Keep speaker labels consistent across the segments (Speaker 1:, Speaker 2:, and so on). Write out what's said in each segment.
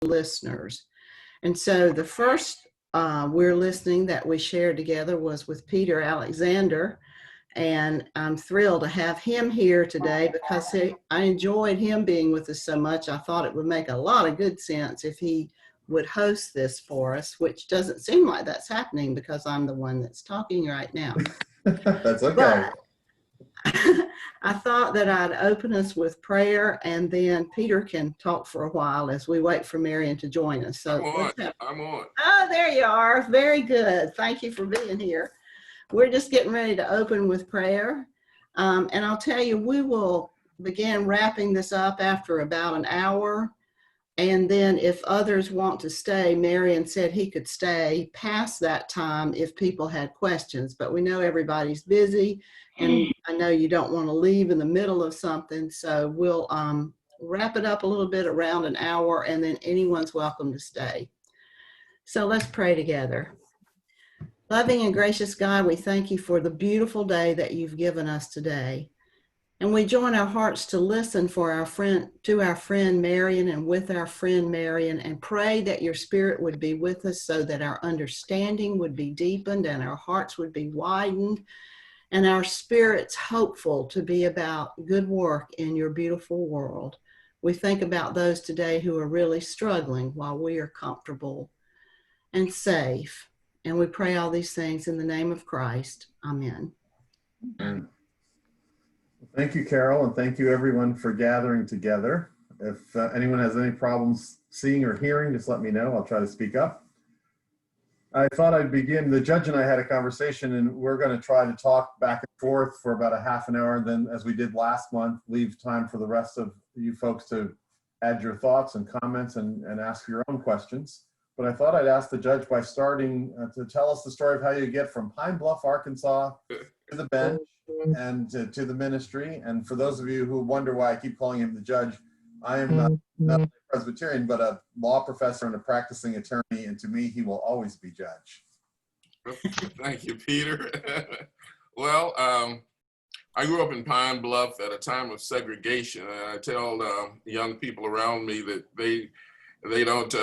Speaker 1: listeners. And so the first we're listening that we shared together was with Peter Alexander. And I'm thrilled to have him here today because I enjoyed him being with us so much. I thought it would make a lot of good sense if he would host this for us, which doesn't seem like that's happening because I'm the one that's talking right now.
Speaker 2: That's okay.
Speaker 1: But I thought that I'd open us with prayer, and then Peter can talk for a while as we wait for Marion to join us. So
Speaker 3: I'm on.
Speaker 1: Oh, there you are. Very good. Thank you for being here. We're just getting ready to open with prayer. And I'll tell you, we will begin wrapping this up after about an hour. And then if others want to stay, Marion said he could stay past that time if people had questions. But we know everybody's busy, and I know you don't want to leave in the middle of something. So we'll wrap it up a little bit around an hour, and then anyone's welcome to stay. So let's pray together. Loving and gracious God, we thank you for the beautiful day that you've given us today. And we join our hearts to listen for our friend Marion and with our friend Marion, and pray that your spirit would be with us so that our understanding would be deepened and our hearts would be widened and our spirits hopeful to be about good work in your beautiful world. We think about those today who are really struggling while we are comfortable and safe. And we pray all these things in the name of Christ. Amen.
Speaker 2: Amen. Thank you, Carol, and thank you everyone for gathering together. If anyone has any problems seeing or hearing, just let me know. I'll try to speak up. I thought I'd begin. The judge and I had a conversation, and we're going to try to talk back and forth for about a half an hour, and then, as we did last month, leave time for the rest of you folks to add your thoughts and comments and ask your own questions. But I thought I'd ask the judge by starting to tell us the story of how you get from Pine Bluff, Arkansas to the bench and to the ministry. And for those of you who wonder why I keep calling him the judge, I am not a Presbyterian, but a law professor and a practicing attorney. And to me, he will always be judge.
Speaker 3: Thank you, Peter. Well, I grew up in Pine Bluff at a time of segregation. And I tell young people around me that they don't,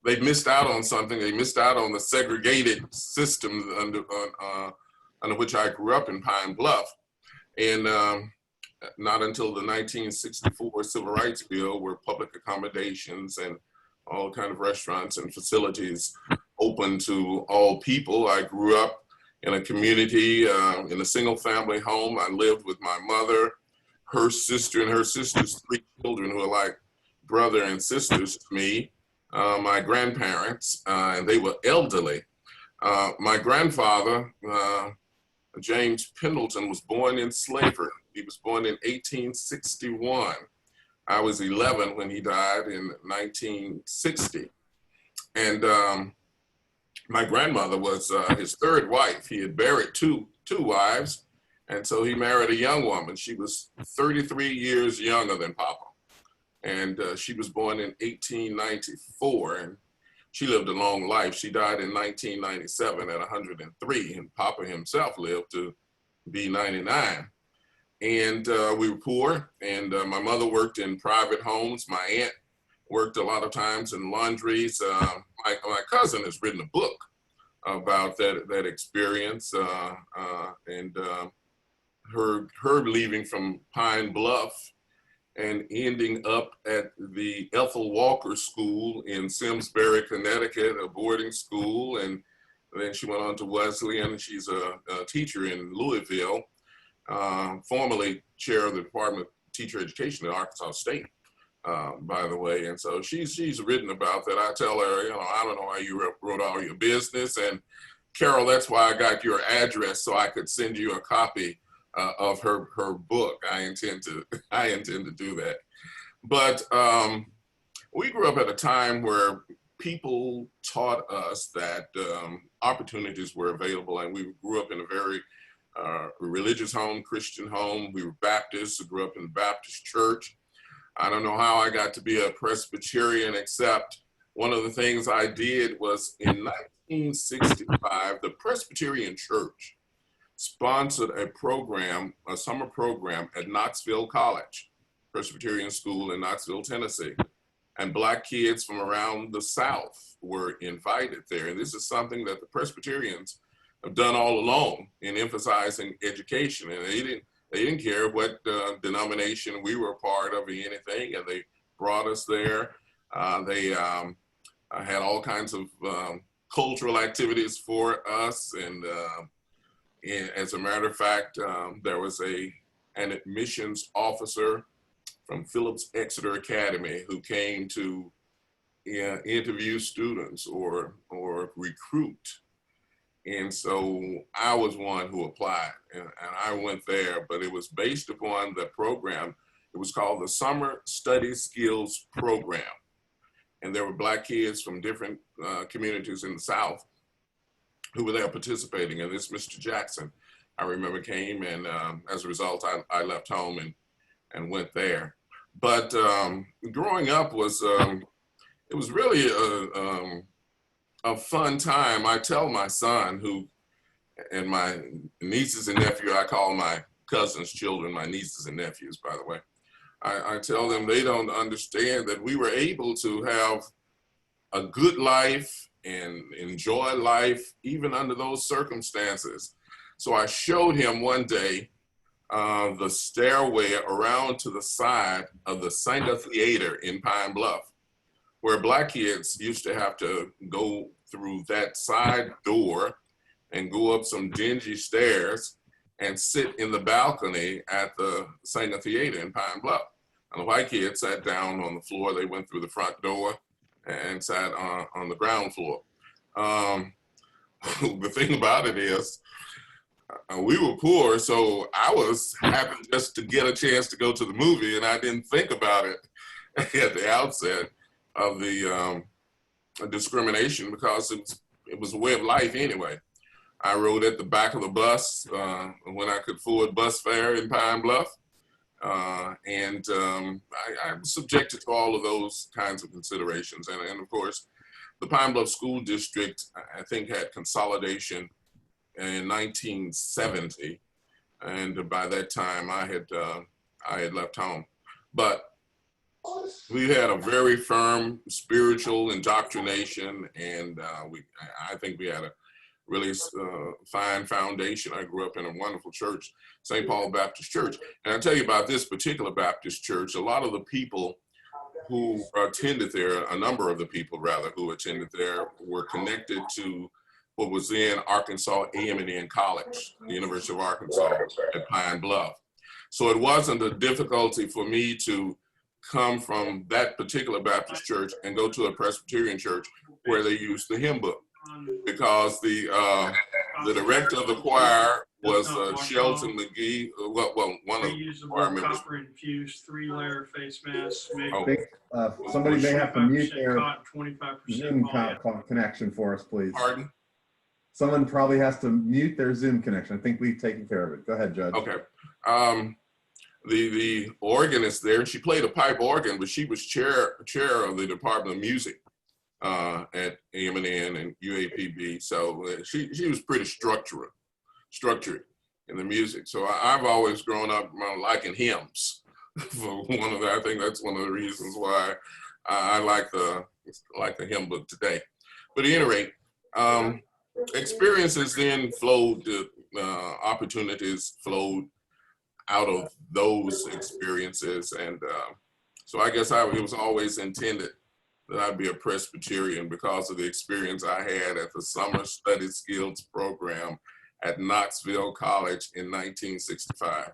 Speaker 3: they missed out on something. They missed out on the segregated system under which I grew up in Pine Bluff. And not until the 1964 Civil Rights Bill were public accommodations and all kind of restaurants and facilities open to all people. I grew up in a community, in a single family home. I lived with my mother, her sister, and her sister's 3 children who are like brother and sisters to me. My grandparents, and they were elderly. My grandfather, James Pendleton, was born in slavery. He was born in 1861. I was 11 when he died in 1960. And my grandmother was his 3rd wife. He had buried two wives, and so he married a young woman. She was 33 years younger than Papa. And she was born in 1894, and she lived a long life. She died in 1997 at 103, and Papa himself lived to be 99. And we were poor, and my mother worked in private homes. My aunt worked a lot of times in laundries. My cousin has written a book about that experience, and her leaving from Pine Bluff and ending up at the Ethel Walker School in Simsbury, Connecticut, a boarding school. And then she went on to Wesleyan. She's a teacher in Louisville, formerly chair of the Department of Teacher Education at Arkansas State, by the way. And so she's written about that. I tell her, I don't know how you wrote all your business. And Carol, that's why I got your address so I could send you a copy of her book. I intend to do that. But we grew up at a time where people taught us that opportunities were available, and we grew up in a very religious home, Christian home. We were Baptists, grew up in the Baptist church. I don't know how I got to be a Presbyterian, except one of the things I did was in 1965, the Presbyterian Church sponsored a summer program at Knoxville College, Presbyterian School in Knoxville, Tennessee. and Black kids from around the South were invited there. And this is something that the Presbyterians have done all along in emphasizing education. And they didn't care what denomination we were a part of or anything, and they brought us there. They had all kinds of cultural activities for us. And as a matter of fact, there was an admissions officer from Phillips Exeter Academy who came to interview students or recruit. And so I was one who applied, and I went there, but it was based upon the program. It was called the Summer Study Skills Program. And there were Black kids from different communities in the South who were there participating. And this Mr. Jackson, I remember, came, and as a result, I left home and went there. But growing up was, it was really a fun time. I tell my son, and my nieces and nephews, I call my cousins' children my nieces and nephews, by the way. I tell them they don't understand that we were able to have a good life and enjoy life even under those circumstances. So I showed him one day the stairway around to the side of the Singer Theater in Pine Bluff, where Black kids used to have to go through that side door and go up some dingy stairs and sit in the balcony at the Singer Theater in Pine Bluff. And the white kids sat down on the floor. They went through the front door and sat on the ground floor. The thing about it is, we were poor, so I was happy just to get a chance to go to the movie, and I didn't think about it at the outset of the discrimination, because it was a way of life anyway. I rode at the back of the bus when I could afford bus fare in Pine Bluff, and I was subjected to all of those kinds of considerations. And of course, the Pine Bluff School District, I think, had consolidation in 1970, and by that time I had left home. But we had a very firm spiritual indoctrination, and I think we had a really fine foundation. I grew up in a wonderful church, St. Paul Baptist Church. And I'll tell you about this particular Baptist church. A lot of the people who attended there, a number of the people rather, who attended there were connected to what was then Arkansas A&M College, the University of Arkansas at Pine Bluff. So it wasn't a difficulty for me to come from that particular Baptist church and go to a Presbyterian church where they used the hymn book, because the director of the choir was Shelton McGee. Well, one of the choir members.
Speaker 4: Copper-infused 3-layer face mask.
Speaker 2: I think somebody may have to mute their Zoom connection for us, please.
Speaker 3: Pardon?
Speaker 2: Someone probably has to mute their Zoom connection. I think we've taken care of it. Go ahead, Judge.
Speaker 3: Okay. The organist there, she played a pipe organ, but she was chair of the Department of Music at A&M and UAPB. So she was pretty structured in the music. So I've always grown up liking hymns. I think that's one of the reasons why I like the hymn book today. But at any rate, experiences then flowed, opportunities flowed out of those experiences. And so I guess it was always intended that I'd be a Presbyterian because of the experience I had at the Summer Study Skills Program at Knoxville College in 1965.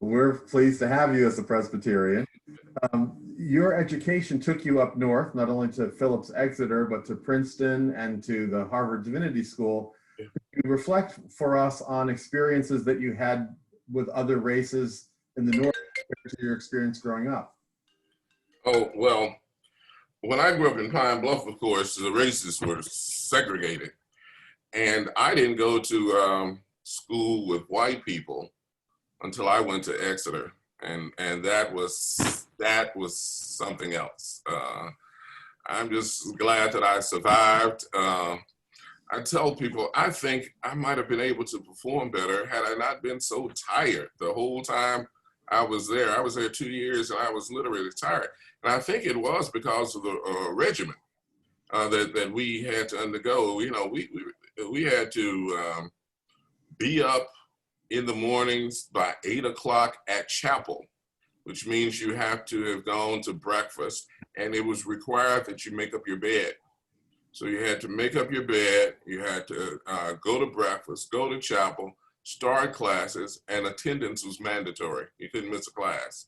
Speaker 2: We're pleased to have you as a Presbyterian. Your education took you up north, not only to Phillips Exeter, but to Princeton and to the Harvard Divinity School.
Speaker 3: Yeah.
Speaker 2: Can you reflect for us on experiences that you had with other races in the north compared to your experience growing up?
Speaker 3: Oh, well, when I grew up in Pine Bluff, of course, the races were segregated. And I didn't go to school with white people until I went to Exeter. And that was something else. I'm just glad that I survived. I tell people, I think I might have been able to perform better had I not been so tired the whole time I was there. I was there 2 years, and I was literally tired. And I think it was because of the regimen that we had to undergo. You know, we had to be up in the mornings by 8 o'clock at chapel, which means you have to have gone to breakfast, and it was required that you make up your bed. So you had to make up your bed, you had to go to breakfast, go to chapel, start classes, and attendance was mandatory. You couldn't miss a class.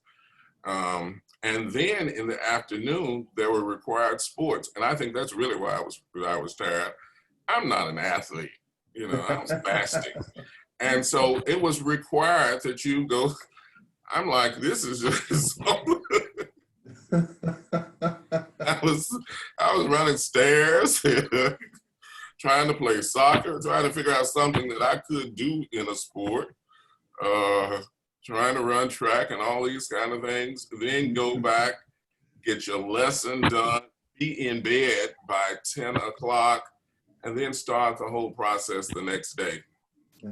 Speaker 3: And then in the afternoon, there were required sports. And I think that's really why I was tired. I'm not an athlete, you know, I was fasting. And so it was required that you go. I'm like, this is just I was running stairs, trying to play soccer, trying to figure out something that I could do in a sport, trying to run track and all these kind of things. Then go back, get your lesson done, be in bed by 10 o'clock, and then start the whole process the next day.
Speaker 2: Yeah.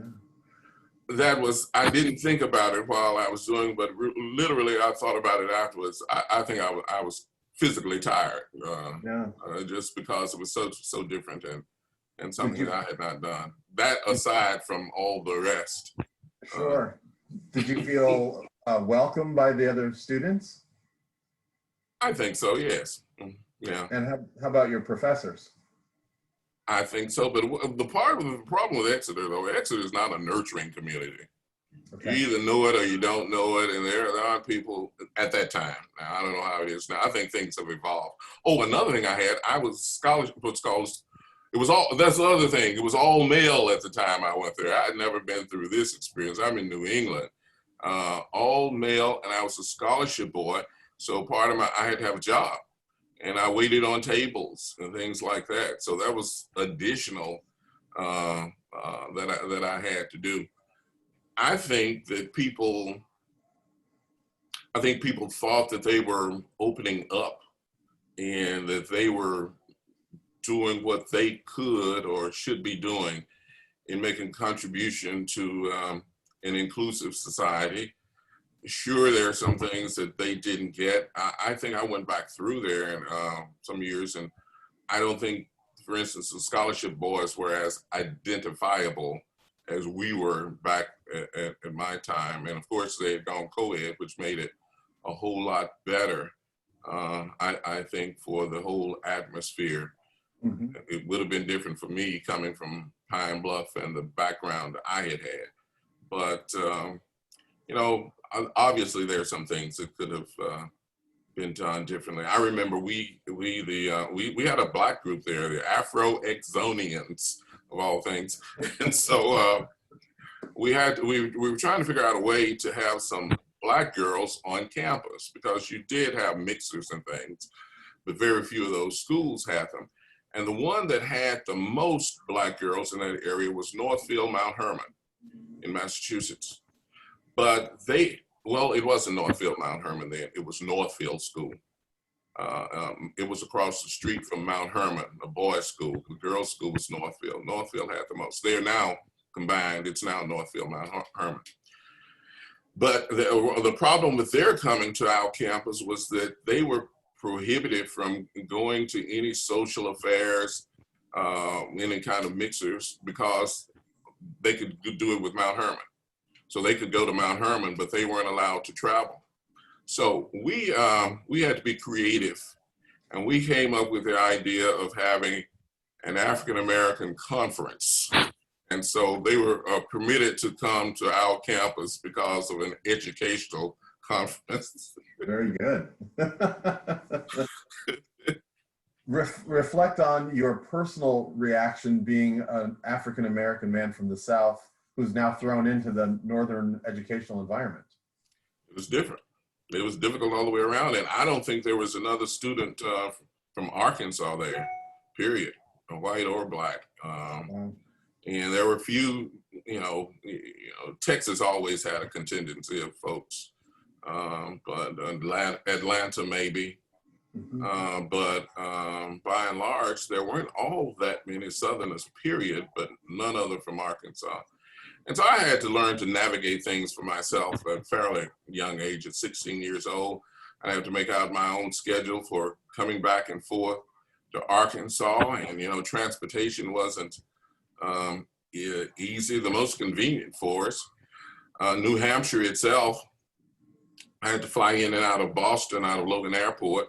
Speaker 3: I didn't think about it while I was doing, but literally I thought about it afterwards. I think I was physically tired, just because it was so different and something that I had not done. That aside from all the rest.
Speaker 2: Sure. Did you feel welcomed by the other students?
Speaker 3: I think so, yes. Yeah.
Speaker 2: And how about your professors?
Speaker 3: I think so, but the problem with Exeter, though, Exeter is not a nurturing community. Okay. You either know it or you don't know it, and there are people at that time. Now, I don't know how it is now. I think things have evolved. Oh, another thing I was scholarship. It was all, that's the other thing. It was all male at the time I went there. I had never been through this experience. I'm in New England, all male, and I was a scholarship boy. So I had to have a job. And I waited on tables and things like that. So that was additional that I had to do. I think people thought that they were opening up and that they were doing what they could or should be doing in making contribution to an inclusive society. Sure, there are some things that they didn't get. I think I went back through there in some years, and I don't think, for instance, the scholarship boys were as identifiable as we were back at my time. And of course, they had gone co-ed, which made it a whole lot better, I think, for the whole atmosphere. Mm-hmm. It would have been different for me coming from Pine Bluff and the background I had. But, you know, obviously, there are some things that could have been done differently. I remember we had a Black group there, the Afro-Exonians of all things, and so we were trying to figure out a way to have some Black girls on campus because you did have mixers and things, but very few of those schools had them. And the one that had the most Black girls in that area was Northfield Mount Hermon in Massachusetts. But it wasn't Northfield Mount Hermon then, it was Northfield School. It was across the street from Mount Hermon, a boys' school. The girls' school was Northfield. Northfield had the most. They're now combined, it's now Northfield Mount Hermon. But the problem with their coming to our campus was that they were prohibited from going to any social affairs, any kind of mixers, because they could do it with Mount Hermon. So they could go to Mount Hermon, but they weren't allowed to travel. So we had to be creative, and we came up with the idea of having an African-American conference. And so they were permitted to come to our campus because of an educational conference.
Speaker 2: Very good. Reflect on your personal reaction being an African-American man from the South who's now thrown into the Northern educational environment.
Speaker 3: It was different. It was difficult all the way around. And I don't think there was another student from Arkansas there, period, white or Black. And there were a few, Texas always had a contingency of folks, but Atlanta maybe. Mm-hmm. But by and large, there weren't all that many Southerners, period, but none other from Arkansas. And so I had to learn to navigate things for myself at a fairly young age, at 16 years old. I had to make out my own schedule for coming back and forth to Arkansas. And, you know, transportation wasn't easy, the most convenient for us. New Hampshire itself, I had to fly in and out of Boston, out of Logan Airport.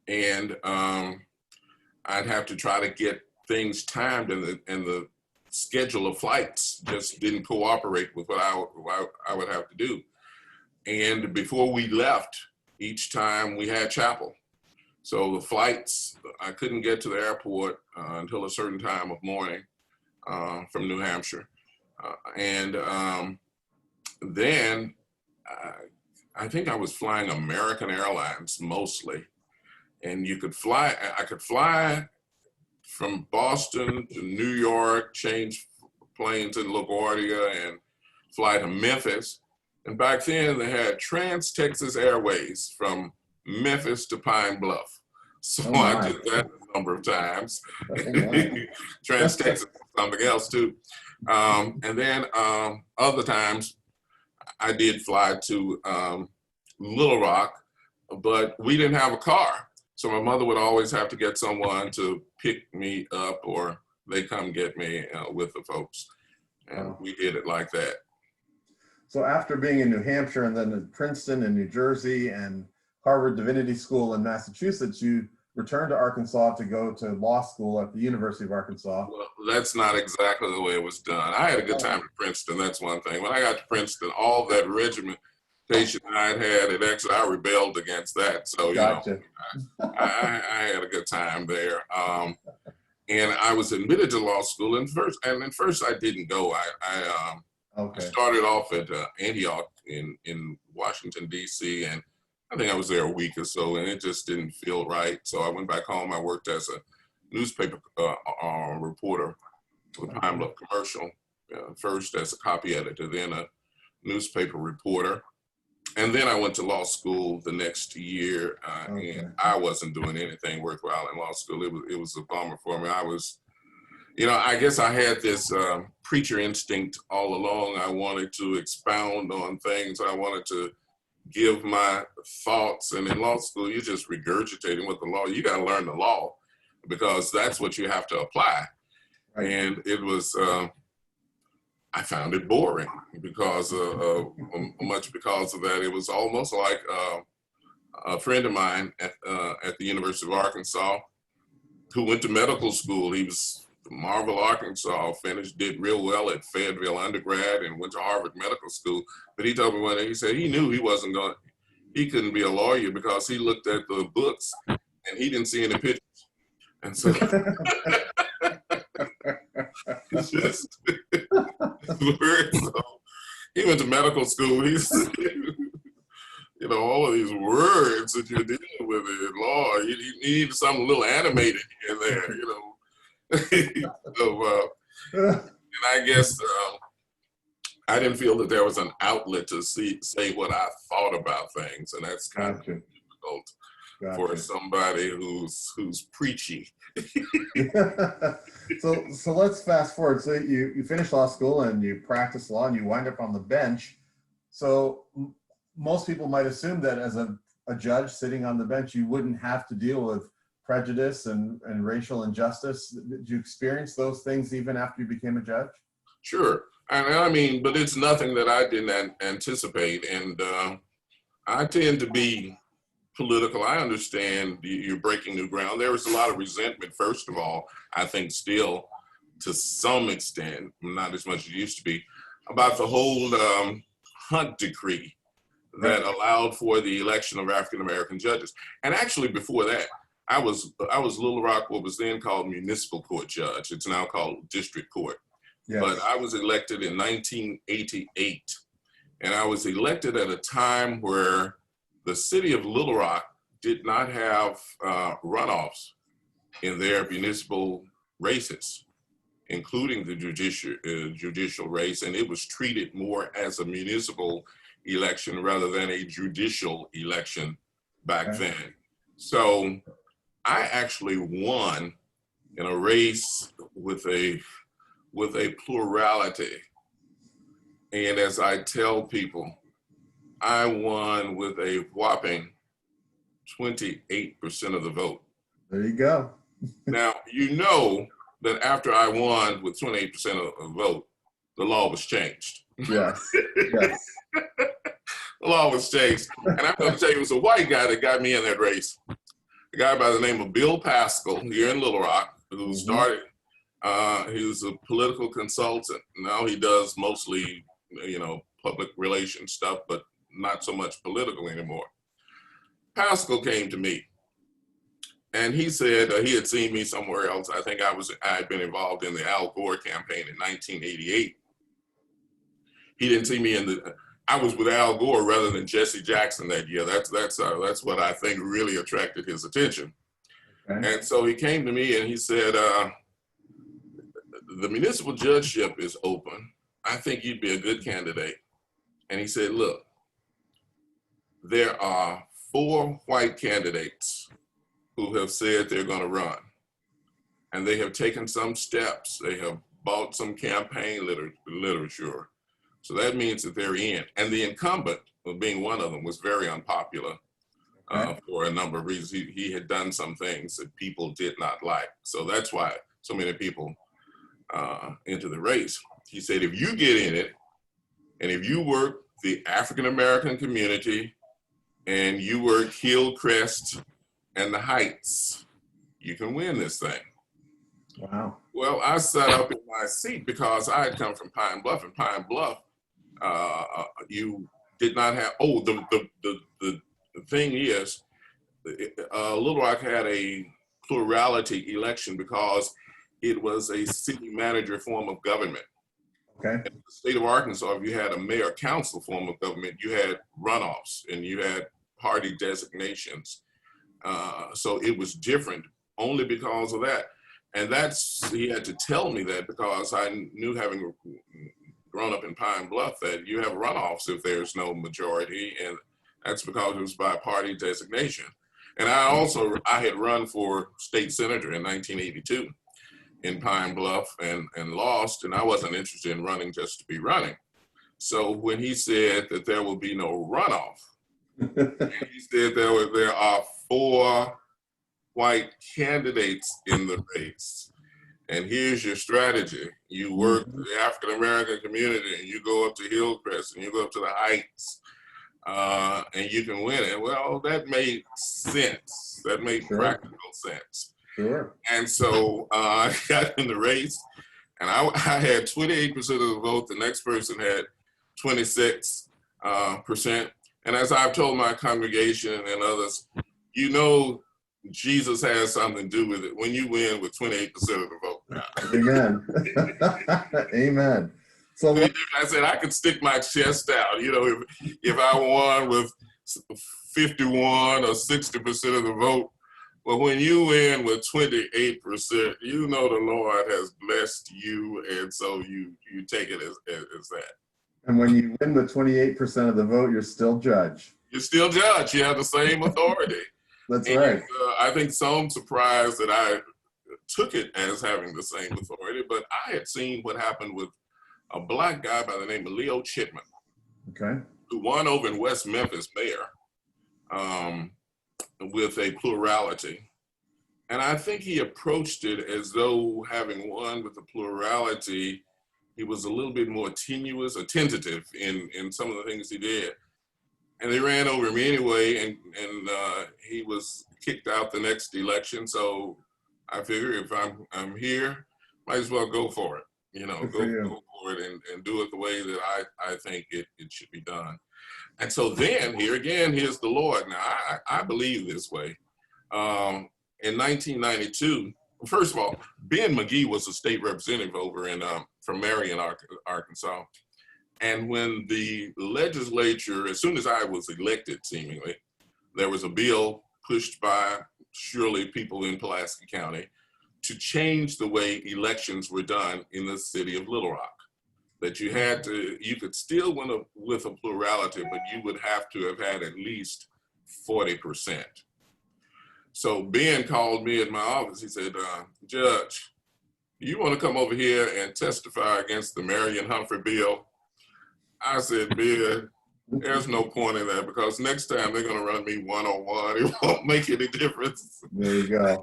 Speaker 3: And I'd have to try to get things timed, and the schedule of flights just didn't cooperate with what I would have to do. And before we left, each time we had chapel. So the flights, I couldn't get to the airport until a certain time of morning from New Hampshire. Then I think I was flying American Airlines mostly. And I could fly from Boston to New York, change planes in LaGuardia, and fly to Memphis. And back then they had Trans-Texas Airways from Memphis to Pine Bluff. So I did that a number of times. Trans-Texas was something else too. And then other times I did fly to Little Rock, but we didn't have a car. So my mother would always have to get someone to pick me up, or they come get me with the folks. And we did it like that.
Speaker 2: So after being in New Hampshire and then in Princeton and New Jersey and Harvard Divinity School in Massachusetts, you returned to Arkansas to go to law school at the University of Arkansas.
Speaker 3: Well, that's not exactly the way it was done. I had a good time at Princeton, that's one thing. When I got to Princeton, all that regimentation I'd had at Exeter, I rebelled against that. So,
Speaker 2: Gotcha.
Speaker 3: I had a good time there. And I was admitted to law school, and at first I didn't go. I started off at Antioch in Washington, D.C., and I think I was there a week or so, and it just didn't feel right. So I went back home. I worked as a newspaper reporter with Pine Bluff Commercial, first as a copy editor, then a newspaper reporter. And then I went to law school the next year, and I wasn't doing anything worthwhile in law school. It was a bummer for me. I was, I guess I had this preacher instinct all along. I wanted to expound on things. I wanted to give my thoughts. And in law school, you're just regurgitating what the law. You got to learn the law because that's what you have to apply. Right. And it was. I found it boring because much because of that. It was almost like a friend of mine at the University of Arkansas who went to medical school. He was from Marvell, Arkansas, did real well at Fayetteville undergrad and went to Harvard Medical School. But he told me one day, he said he knew he couldn't be a lawyer because he looked at the books and he didn't see any pictures. And so it's just, so he went to medical school. He's, all of these words that you're dealing with in law, you need something a little animated in there, So, and I guess I didn't feel that there was an outlet to say what I thought about things, and that's kind of difficult for somebody who's preachy.
Speaker 2: So let's fast forward. So you finish law school and you practice law and you wind up on the bench. So most people might assume that as a judge sitting on the bench, you wouldn't have to deal with prejudice and racial injustice. Did you experience those things even after you became a judge?
Speaker 3: Sure. I mean, but it's nothing that I didn't anticipate. And I tend to be political. I understand you're breaking new ground. There was a lot of resentment, first of all, I think still to some extent, not as much as it used to be, about the whole Hunt decree that allowed for the election of African-American judges. And actually before that, I was Little Rock, what was then called municipal court judge. It's now called district court. Yes. But I was elected in 1988. And I was elected at a time where the city of Little Rock did not have runoffs in their municipal races, including the judicial race, and it was treated more as a municipal election rather than a judicial election back then. So I actually won in a race with a plurality And as I tell people, I won with a whopping 28% of the vote.
Speaker 2: There you go.
Speaker 3: Now, you know that after I won with 28% of the vote, the law was changed.
Speaker 2: Yes. Yes.
Speaker 3: The law was changed. And I'm going to tell you, it was a white guy that got me in that race. A guy by the name of Bill Pascal here in Little Rock, who started, he was a political consultant. Now he does mostly, public relations stuff, but not so much political anymore. Pascal came to me and he said he had seen me somewhere else. I think I had been involved in the Al Gore campaign in 1988. He didn't see me I was with Al Gore rather than Jesse Jackson that year. That's what I think really attracted his attention. Okay. And so he came to me and he said, the municipal judgeship is open. I think you'd be a good candidate. And he said, look, there are 4 white candidates who have said they're going to run. And they have taken some steps. They have bought some campaign literature. So that means that they're in. And the incumbent, being one of them, was very unpopular for a number of reasons. He had done some things that people did not like. So that's why so many people into the race. He said, if you get in it, and if you work the African-American community, and you work Hillcrest and the Heights, you can win this thing.
Speaker 2: Wow.
Speaker 3: Well, I sat up in my seat because I had come from Pine Bluff, and Pine Bluff, you did not have, the thing is, Little Rock had a plurality election because it was a city manager form of government.
Speaker 2: Okay.
Speaker 3: In the state of Arkansas, if you had a mayor council form of government, you had runoffs and you had party designations. So it was different only because of that. And he had to tell me that because I knew, having grown up in Pine Bluff, that you have runoffs if there's no majority, and that's because it was by party designation. And I had run for state senator in 1982 in Pine Bluff and lost, and I wasn't interested in running just to be running. So when he said that there will be no runoff, and he said there are 4 white candidates in the race, and here's your strategy. You work the African-American community, and you go up to Hillcrest, and you go up to the Heights, and you can win it. Well, that made sense. That made practical sense.
Speaker 2: Sure.
Speaker 3: And so I got in the race, and I had 28% of the vote. The next person had 26%. And as I've told my congregation and others, Jesus has something to do with it when you win with 28% of the vote.
Speaker 2: Amen. Amen. So
Speaker 3: I said I could stick my chest out, if I won with 51 or 60% of the vote. But when you win with 28%, the Lord has blessed you, and so you take it as that. And
Speaker 2: when you win with 28% of the vote, you're still judge.
Speaker 3: You're still judge. You have the same authority.
Speaker 2: That's right.
Speaker 3: I think some surprised that I took it as having the same authority, but I had seen what happened with a Black guy by the name of Leo Chipman, who won over in West Memphis mayor with a plurality. And I think he approached it as though, having won with a plurality, he was a little bit more tenuous or tentative in some of the things he did. And they ran over him anyway, and he was kicked out the next election. So I figure if I'm here, might as well go for it. Go for it and do it the way that I think it should be done. And so then here's the Lord. Now I believe this way. In 1992, first of all, Ben McGee was a state representative over from Marion, Arkansas. And when the legislature, as soon as I was elected, seemingly, there was a bill pushed by surely people in Pulaski County to change the way elections were done in the city of Little Rock. That you could still win with a plurality, but you would have to have had at least 40%. So Ben called me at my office. He said, Judge, you want to come over here and testify against the Marion Humphrey bill? I said, man, there's no point in that because next time they're going to run me one-on-one. It won't make any difference.
Speaker 2: There you go.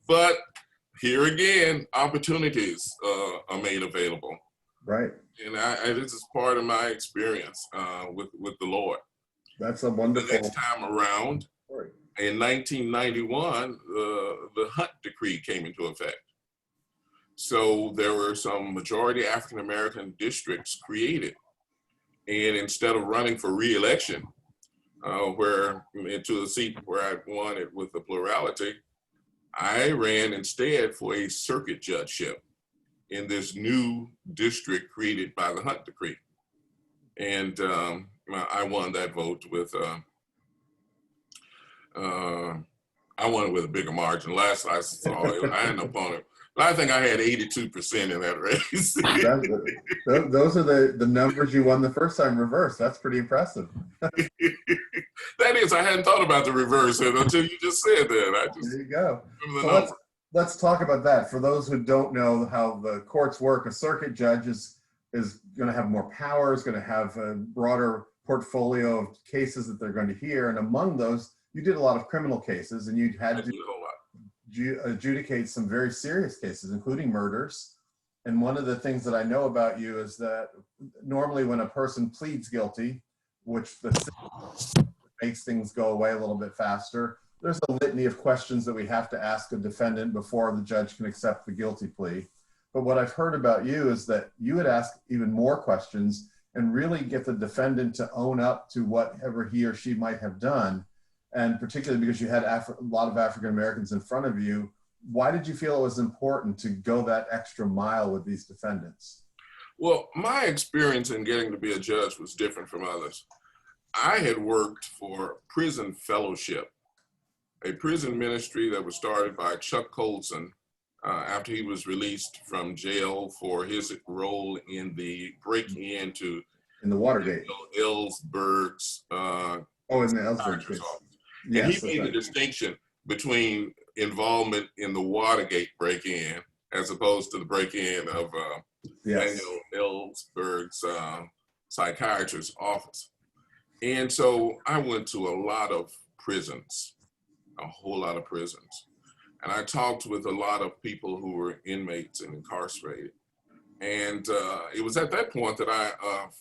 Speaker 3: but here again, opportunities are made available.
Speaker 2: Right.
Speaker 3: And this is part of my experience with the Lord.
Speaker 2: That's a wonderful.
Speaker 3: The next time around,
Speaker 2: story.
Speaker 3: in 1991, the Hunt Decree came into effect. So there were some majority African-American districts created. And instead of running for re-election, where into the seat where I won it with the plurality, I ran instead for a circuit judgeship in this new district created by the Hunt Decree. And I won that vote with, I won it with a bigger margin. Last I saw it, I had an opponent. But I think I had 82% in that race.
Speaker 2: Those are the numbers you won the first time reverse. That's pretty impressive.
Speaker 3: That is, I hadn't thought about the reverse until you just said that.
Speaker 2: There you go. So let's talk about that. For those who don't know how the courts work, a circuit judge is going to have more power, is going to have a broader portfolio of cases that they're going to hear. And among those, you did a lot of criminal cases, and you had to adjudicate some very serious cases, including murders. And one of the things that I know about you is that normally when a person pleads guilty, which makes things go away a little bit faster, there's a litany of questions that we have to ask a defendant before the judge can accept the guilty plea. But what I've heard about you is that you would ask even more questions and really get the defendant to own up to whatever he or she might have done. And particularly because you had a lot of African Americans in front of you, why did you feel it was important to go that extra mile with these defendants?
Speaker 3: Well, my experience in getting to be a judge was different from others. I had worked for Prison Fellowship, a prison ministry that was started by Chuck Colson after he was released from jail for his role in the break-in to
Speaker 2: in the Watergate.
Speaker 3: Ellsberg's
Speaker 2: in the Ellsberg case.
Speaker 3: Yes, and he made the distinction between involvement in the Watergate break-in as opposed to the break-in of Daniel Ellsberg's psychiatrist's office. And so I went to a lot of prisons, a whole lot of prisons. And I talked with a lot of people who were inmates and incarcerated. And it was at that point that I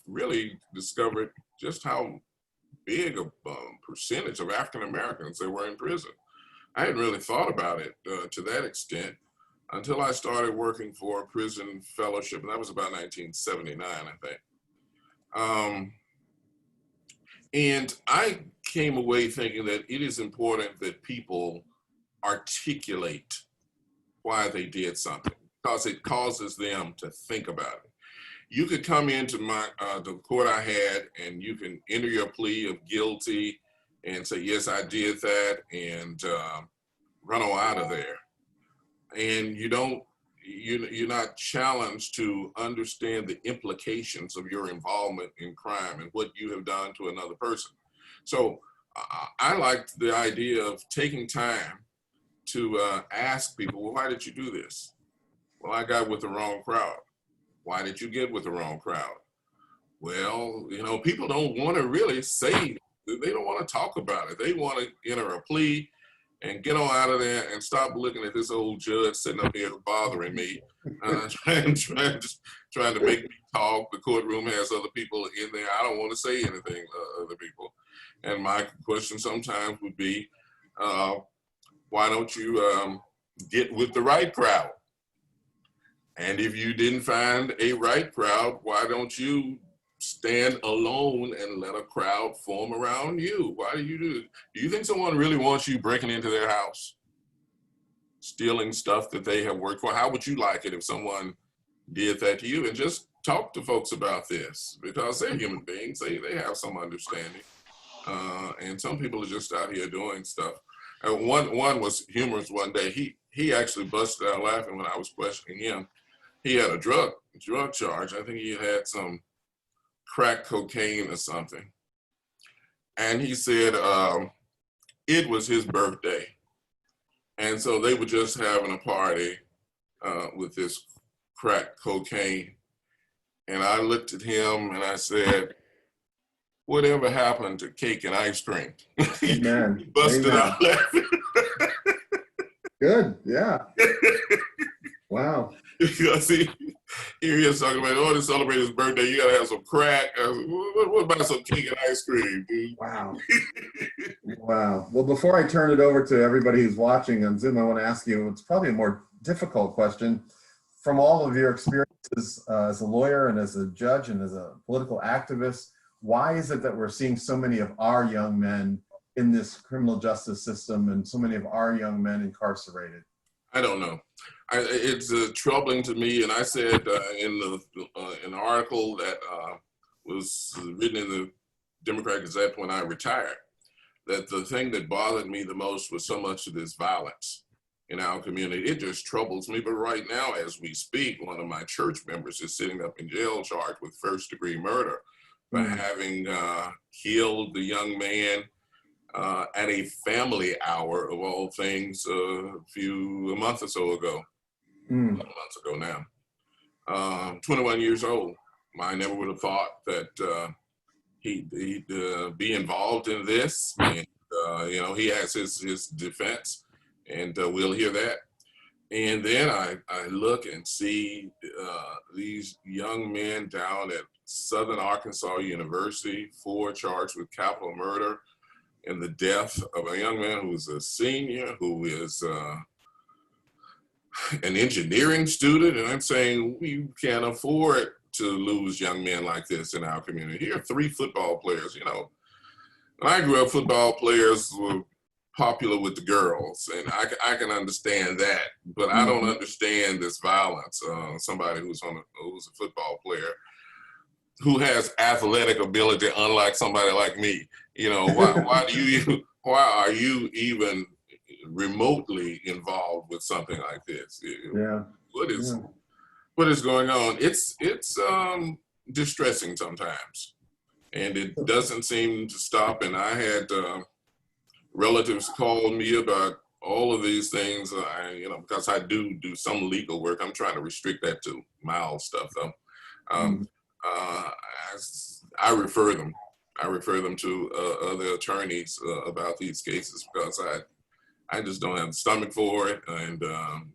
Speaker 3: really discovered just how big a percentage of African Americans there were in prison. I hadn't really thought about it to that extent until I started working for Prison Fellowship, and that was about 1979, I think. And I came away thinking that it is important that people articulate why they did something, because it causes them to think about it. You could come into the court I had, and you can enter your plea of guilty and say, yes, I did that, and run on out of there. And you're not challenged to understand the implications of your involvement in crime and what you have done to another person. So I liked the idea of taking time to ask people, well, why did you do this? Well, I got with the wrong crowd. Why did you get with the wrong crowd? Well, people don't want to really say, they don't want to talk about it. They want to enter a plea and get on out of there and stop looking at this old judge sitting up here bothering me, trying to make me talk. The courtroom has other people in there. I don't want to say anything to other people. And my question sometimes would be, why don't you get with the right crowd? And if you didn't find a right crowd, why don't you stand alone and let a crowd form around you? Why do you do it? Do you think someone really wants you breaking into their house, stealing stuff that they have worked for? How would you like it if someone did that to you? And just talk to folks about this, because they're human beings. They have some understanding. And some people are just out here doing stuff. And one was humorous one day. He actually busted out laughing when I was questioning him. He had a drug charge. I think he had some crack cocaine or something. And he said it was his birthday. And so they were just having a party with this crack cocaine. And I looked at him and I said, whatever happened to cake and ice cream?
Speaker 2: Amen.
Speaker 3: He busted
Speaker 2: Amen.
Speaker 3: out laughing.
Speaker 2: Good. Yeah. Wow.
Speaker 3: Because here he is talking about, oh, to celebrate his birthday, you gotta have some crack. I was, what about some cake and ice cream, dude?
Speaker 2: Wow. Wow. Well, before I turn it over to everybody who's watching on Zoom, I want to ask you, it's probably a more difficult question. From all of your experiences as a lawyer and as a judge and as a political activist, why is it that we're seeing so many of our young men in this criminal justice system and so many of our young men incarcerated?
Speaker 3: I don't know. It's troubling to me, and I said in an article that was written in the Democrat Gazette when I retired, that the thing that bothered me the most was so much of this violence in our community. It just troubles me. But right now, as we speak, one of my church members is sitting up in jail charged with first-degree murder for having killed the young man at a family hour of all things a month or so ago. A couple months ago now. 21 years old. I never would have thought that he'd be involved in this. And, you know, he has his defense, and we'll hear that. And then I look and see these young men down at Southern Arkansas University, 4 charged with capital murder, and the death of a young man who was a senior, who is an engineering student. And I'm saying we can't afford to lose young men like this in our community. Here are 3 football players. You know, when I grew up, football players were popular with the girls, and I can understand that, but I don't understand this violence. Somebody who's a football player who has athletic ability, unlike somebody like me. You know, why are you even remotely involved with something like this?
Speaker 2: Yeah.
Speaker 3: What is going on? It's distressing sometimes, and it doesn't seem to stop. And I had relatives call me about all of these things. You know, because I do some legal work. I'm trying to restrict that to mild stuff, though. I refer them to other attorneys about these cases, because I just don't have the stomach for it, and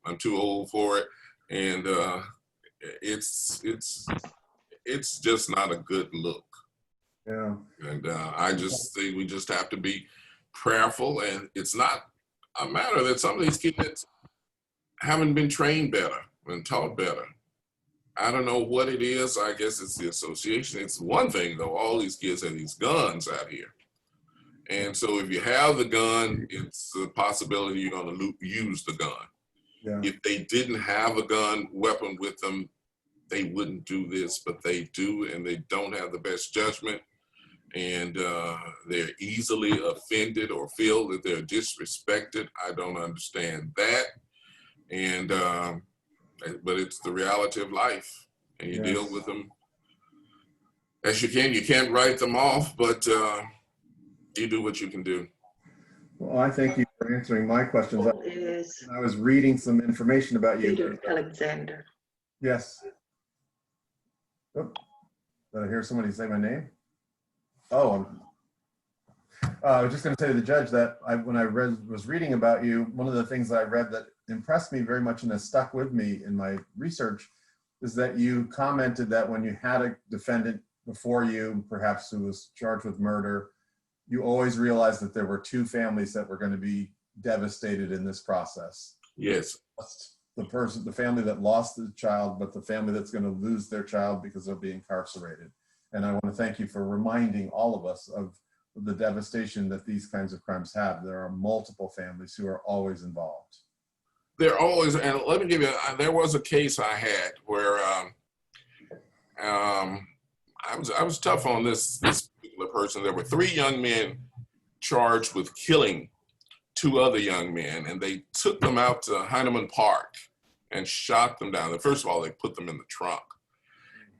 Speaker 3: I'm too old for it, and it's just not a good look.
Speaker 2: Yeah.
Speaker 3: And I just think we just have to be prayerful, and it's not a matter that some of these kids haven't been trained better and taught better. I don't know what it is. I guess it's the association. It's one thing, though. All these kids have these guns out here. And so if you have the gun, it's a possibility you're going to use the gun.
Speaker 2: Yeah.
Speaker 3: If they didn't have a weapon with them, they wouldn't do this, but they do, and they don't have the best judgment. And they're easily offended or feel that they're disrespected. I don't understand that. And but it's the reality of life, and you deal with them as you can. You can't write them off, but you do what you can do.
Speaker 2: Well, I thank you for answering my questions.
Speaker 5: Is
Speaker 2: I was reading some information about you.
Speaker 5: Peter Alexander.
Speaker 2: Yes. Oh, did I hear somebody say my name? Oh, I was just going to say to the judge that when I was reading about you, one of the things that I read that impressed me very much and has stuck with me in my research is that you commented that when you had a defendant before you, perhaps who was charged with murder, you always realized that there were 2 families that were going to be devastated in this process.
Speaker 3: Yes.
Speaker 2: The family that lost the child, but the family that's going to lose their child because they'll be incarcerated. And I want to thank you for reminding all of us of the devastation that these kinds of crimes have. There are multiple families who are always involved.
Speaker 3: They're always, and let me give you, there was a case I had where I was tough on this particular person. There were 3 young men charged with killing 2 other young men, and they took them out to Heinemann Park and shot them down. First of all, they put them in the trunk.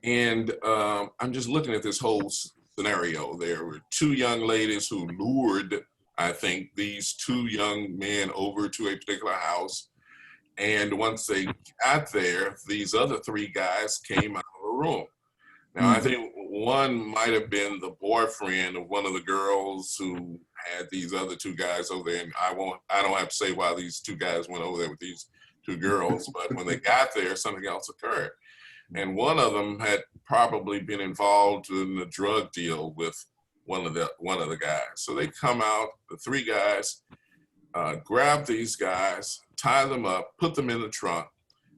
Speaker 3: And I'm just looking at this whole scenario. There were 2 young ladies who lured, I think, these 2 young men over to a particular house. And once they got there, these other 3 guys came out of the room. Now, I think one might have been the boyfriend of one of the girls who had these other two guys over there. And I don't have to say why these two guys went over there with these two girls, but when they got there, something else occurred. And one of them had probably been involved in a drug deal with one of the guys. So they come out, the three guys, grab these guys, tie them up, put them in the trunk,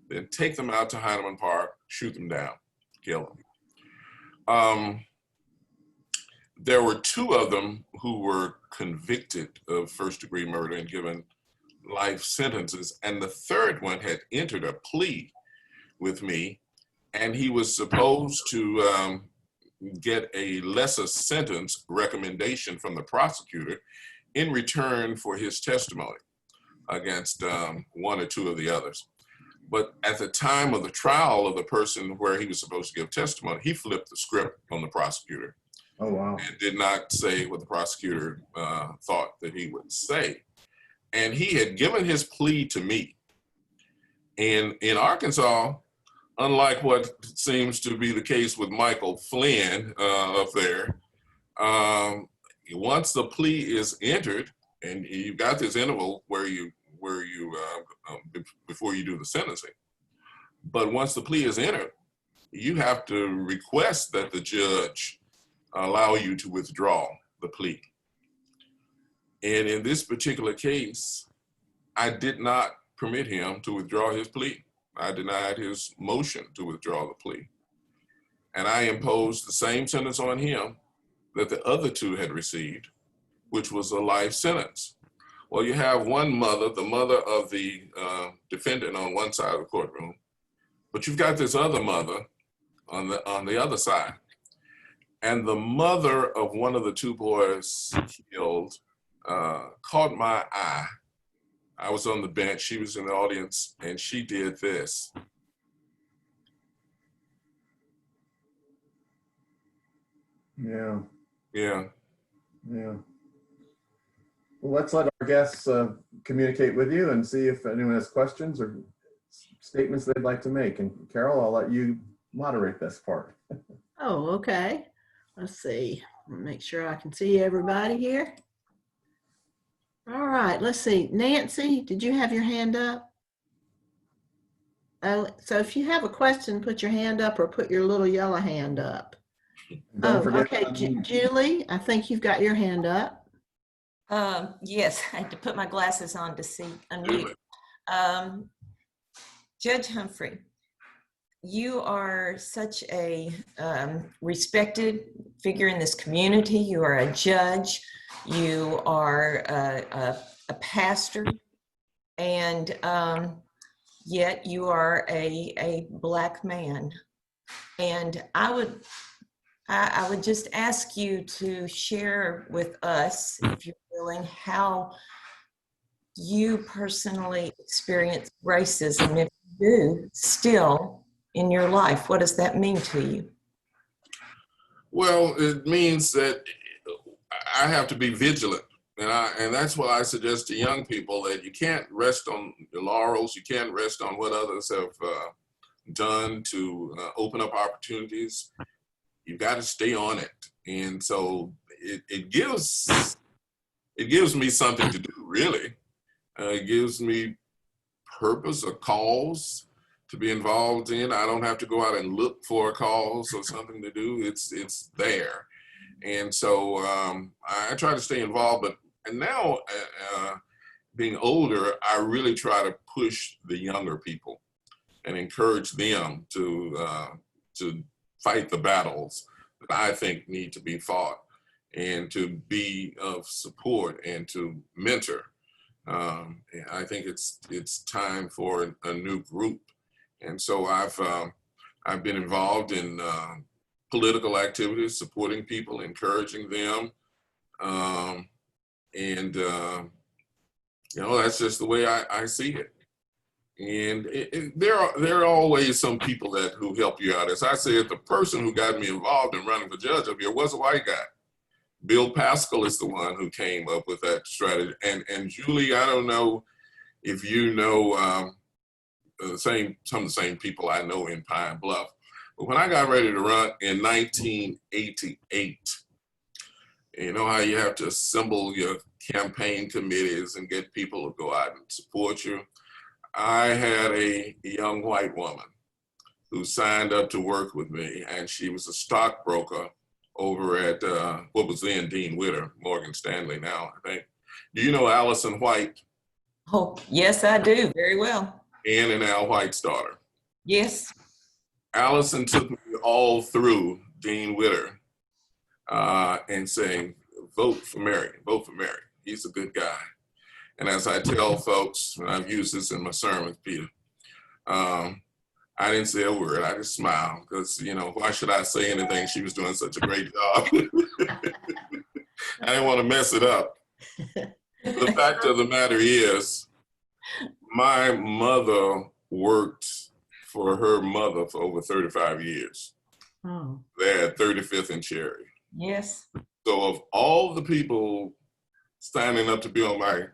Speaker 3: then take them out to Heinemann Park, shoot them down, kill them. There were two of them who were convicted of first-degree murder and given life sentences, and the third one had entered a plea with me, and he was supposed to get a lesser sentence recommendation from the prosecutor in return for his testimony against one or two of the others. But at the time of the trial of the person where he was supposed to give testimony, he flipped the script on the prosecutor.
Speaker 2: Oh, wow.
Speaker 3: And did not say what the prosecutor thought that he would say. And he had given his plea to me. And in Arkansas, unlike what seems to be the case with Michael Flynn up there, once the plea is entered, and you've got this interval where you before you do the sentencing, but once the plea is entered, you have to request that the judge allow you to withdraw the plea. And in this particular case, I did not permit him to withdraw his plea. I denied his motion to withdraw the plea. And I imposed the same sentence on him that the other two had received, which was a life sentence. Well, you have one mother, the mother of the defendant on one side of the courtroom, but you've got this other mother on the other side. And the mother of one of the two boys killed caught my eye. I was on the bench, she was in the audience, and she did this.
Speaker 2: Yeah.
Speaker 3: Yeah.
Speaker 2: Yeah. Well, let's let our guests communicate with you and see if anyone has questions or statements they'd like to make. And Carol, I'll let you moderate this part.
Speaker 1: Oh, okay. Let's see. Make sure I can see everybody here. All right, let's see. Nancy, did you have your hand up? Oh, so if you have a question, put your hand up or put your little yellow hand up.
Speaker 2: Don't
Speaker 1: Oh,
Speaker 2: forget
Speaker 1: okay. Julie, I think you've got your hand up.
Speaker 5: Yes, I had to put my glasses on to see unmute. Judge Humphrey, you are such a respected figure in this community. You are a judge. You are a pastor, and yet you are a Black man. And I would just ask you to share with us, if you're willing, how you personally experience racism, if you do, still in your life. What does that mean to you?
Speaker 3: Well, it means that I have to be vigilant. And that's what I suggest to young people, that you can't rest on your laurels. You can't rest on what others have done to open up opportunities. You've got to stay on it. And so it gives me something to do, really. It gives me purpose, a cause to be involved in. I don't have to go out and look for a cause or something to do. It's there. And so I try to stay involved, and now being older, I really try to push the younger people and encourage them to fight the battles that I think need to be fought, and to be of support and to mentor. I think it's time for a new group. And so I've been involved in political activities, supporting people, encouraging them. That's just the way I see it. And there are always some people who help you out. As I said, the person who got me involved in running for judge up here was a white guy. Bill Pascal is the one who came up with that strategy. And Julie, I don't know if you know some of the same people I know in Pine Bluff, But when I got ready to run in 1988, you know how you have to assemble your campaign committees and get people to go out and support you? I had a young white woman who signed up to work with me, and she was a stockbroker over at what was then Dean Witter, Morgan Stanley now, I think. Do you know Allison White?
Speaker 5: Oh, yes, I do. Very well.
Speaker 3: Ann and Al White's daughter.
Speaker 5: Yes.
Speaker 3: Allison took me all through Dean Witter and saying, vote for Marion, vote for Marion. He's a good guy. And as I tell folks, and I've used this in my sermons, Peter, I didn't say a word. I just smiled because, you know, why should I say anything? She was doing such a great job. I didn't want to mess it up. The fact of the matter is, my mother worked for her mother for over 35 years.
Speaker 5: Oh.
Speaker 3: They're at 35th and Cherry.
Speaker 5: Yes.
Speaker 3: So of all the people signing up to be on my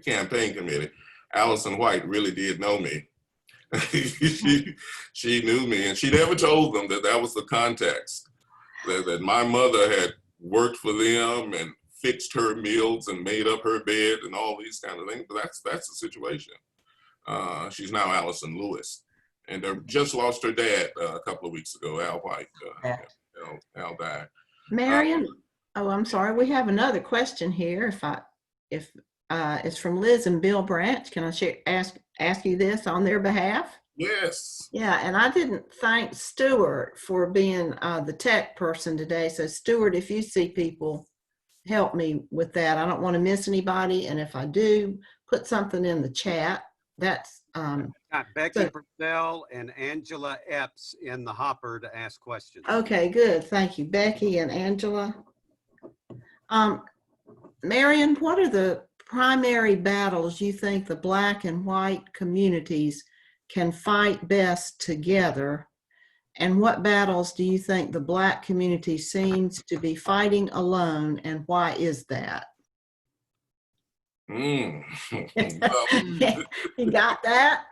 Speaker 3: campaign committee, Allison White really did know me. she knew me, and she never told them that that was the context, that my mother had worked for them and fixed her meals and made up her bed and all these kind of things. But that's the situation. She's now Allison Lewis, and just lost her dad a couple of weeks ago. Al White, Al died.
Speaker 1: Marion, oh, I'm sorry. We have another question here. If it's from Liz and Bill Branch. Can I ask you this on their behalf?
Speaker 3: Yes.
Speaker 1: Yeah, and I didn't thank Stuart for being the tech person today. So Stuart, if you see people, help me with that. I don't want to miss anybody, and if I do, put something in the chat. That's
Speaker 6: Got Becky Purcell and Angela Epps in the hopper to ask questions.
Speaker 1: okay. Good, thank you, Becky and Angela. Marion, what are the primary battles you think the Black and white communities can fight best together? And what battles do you think the Black community seems to be fighting alone, and why is that?
Speaker 3: Well,
Speaker 1: You got that?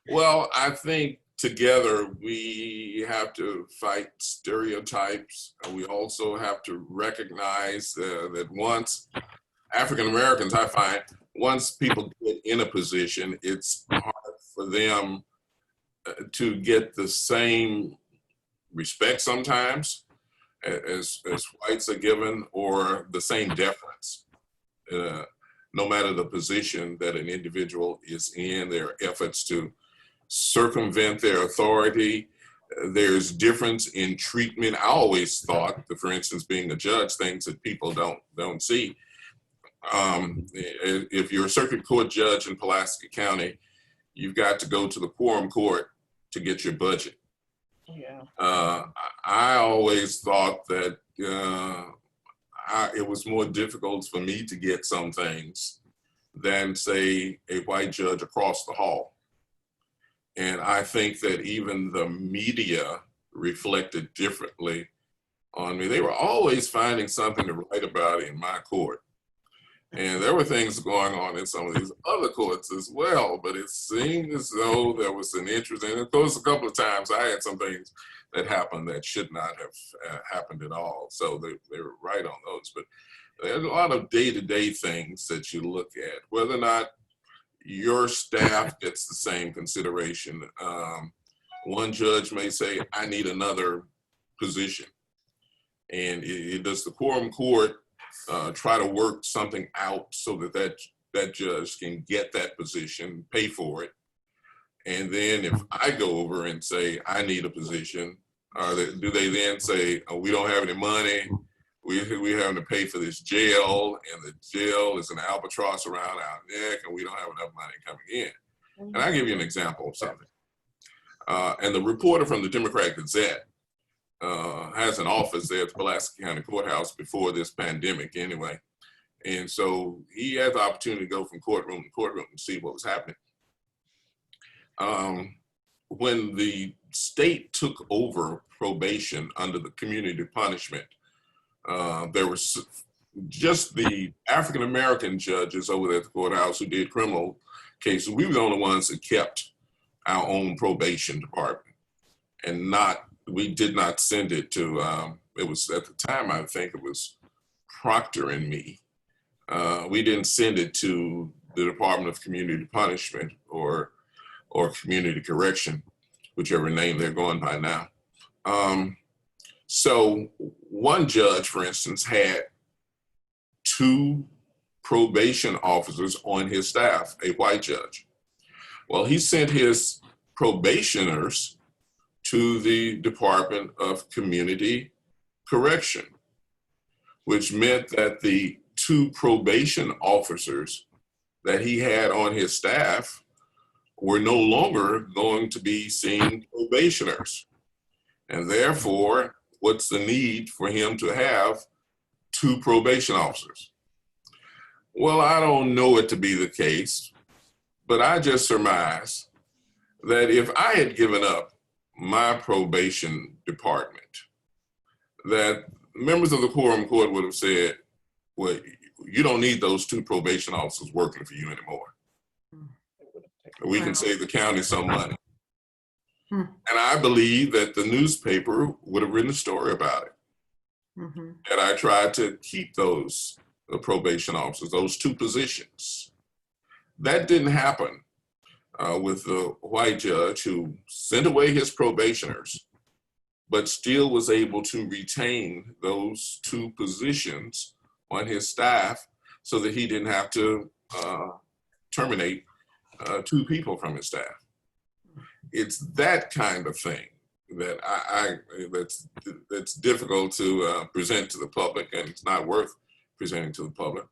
Speaker 3: well, I think together we have to fight stereotypes. We also have to recognize that once African Americans, I find, once people get in a position, it's hard for them to get the same respect sometimes as whites are given, or the same deference. No matter the position that an individual is in, their efforts to circumvent their authority. There's difference in treatment. I always thought that, for instance, being a judge, things that people don't see. If you're a circuit court judge in Pulaski County, you've got to go to the quorum court to get your budget.
Speaker 1: Yeah.
Speaker 3: I always thought that it was more difficult for me to get some things than, say, a white judge across the hall. And I think that even the media reflected differently on me. They were always finding something to write about in my court. And there were things going on in some of these other courts as well, but it seemed as though there was an interest. And of course, a couple of times I had some things that happened that should not have happened at all. So they were right on those. But there's a lot of day-to-day things that you look at, whether or not your staff gets the same consideration. One judge may say, I need another position. And does the quorum court try to work something out so that judge can get that position, pay for it? And then if I go over and say, I need a position, do they then say, oh, we don't have any money, we're having to pay for this jail, and the jail is an albatross around our neck, and we don't have enough money coming in? And I'll give you an example of something. And the reporter from the Democrat Gazette has an office there at the Pulaski County Courthouse before this pandemic anyway. And so he had the opportunity to go from courtroom to courtroom and see what was happening. When the state took over probation under the community punishment, there was just the African-American judges over at the courthouse who did criminal cases. We were the only ones that kept our own probation department. and we did not send it to, it was at the time, I think it was Proctor and me. We didn't send it to the Department of Community Punishment or Community Correction, whichever name they're going by now. So one judge, for instance, had 2 probation officers on his staff, a white judge. Well, he sent his probationers to the Department of Community Correction, which meant that the 2 probation officers that he had on his staff were no longer going to be seen probationers. And therefore, what's the need for him to have 2 probation officers? Well, I don't know it to be the case, but I just surmise that if I had given up my probation department, that members of the quorum court would have said, well, you don't need those 2 probation officers working for you anymore. We can save the county some money. And I believe that the newspaper would have written a story about it. And I tried to keep those probation officers, those 2 positions. That didn't happen with the white judge who sent away his probationers, but still was able to retain those 2 positions on his staff so that he didn't have to terminate 2 people from his staff. It's that kind of thing that that's difficult to present to the public, and it's not worth presenting to the public.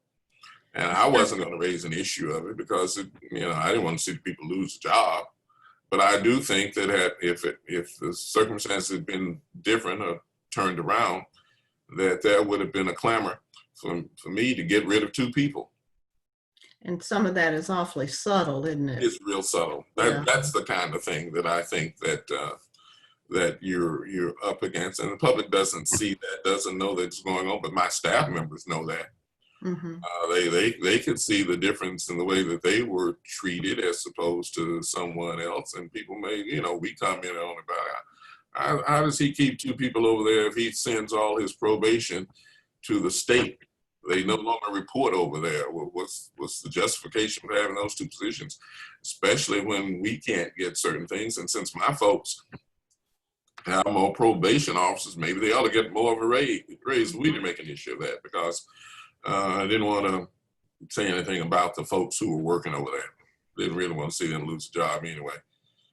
Speaker 3: And I wasn't going to raise an issue of it because I didn't want to see people lose a job. But I do think that if the circumstances had been different or turned around, that there would have been a clamor for me to get rid of 2 people.
Speaker 1: And some of that is awfully subtle, isn't it?
Speaker 3: It's real subtle. That's the kind of thing that I think that you're up against, and the public doesn't see that, doesn't know that it's going on. But my staff members know that. They could see the difference in the way that they were treated as opposed to someone else, and people may, we comment on about how does he keep 2 people over there if he sends all his probation to the state? They no longer report over there. What's the justification for having those 2 positions, especially when we can't get certain things? And since my folks have more probation officers, maybe they ought to get more of a raise. We didn't make an issue of that because I didn't want to say anything about the folks who were working over there. Didn't really want to see them lose a job anyway.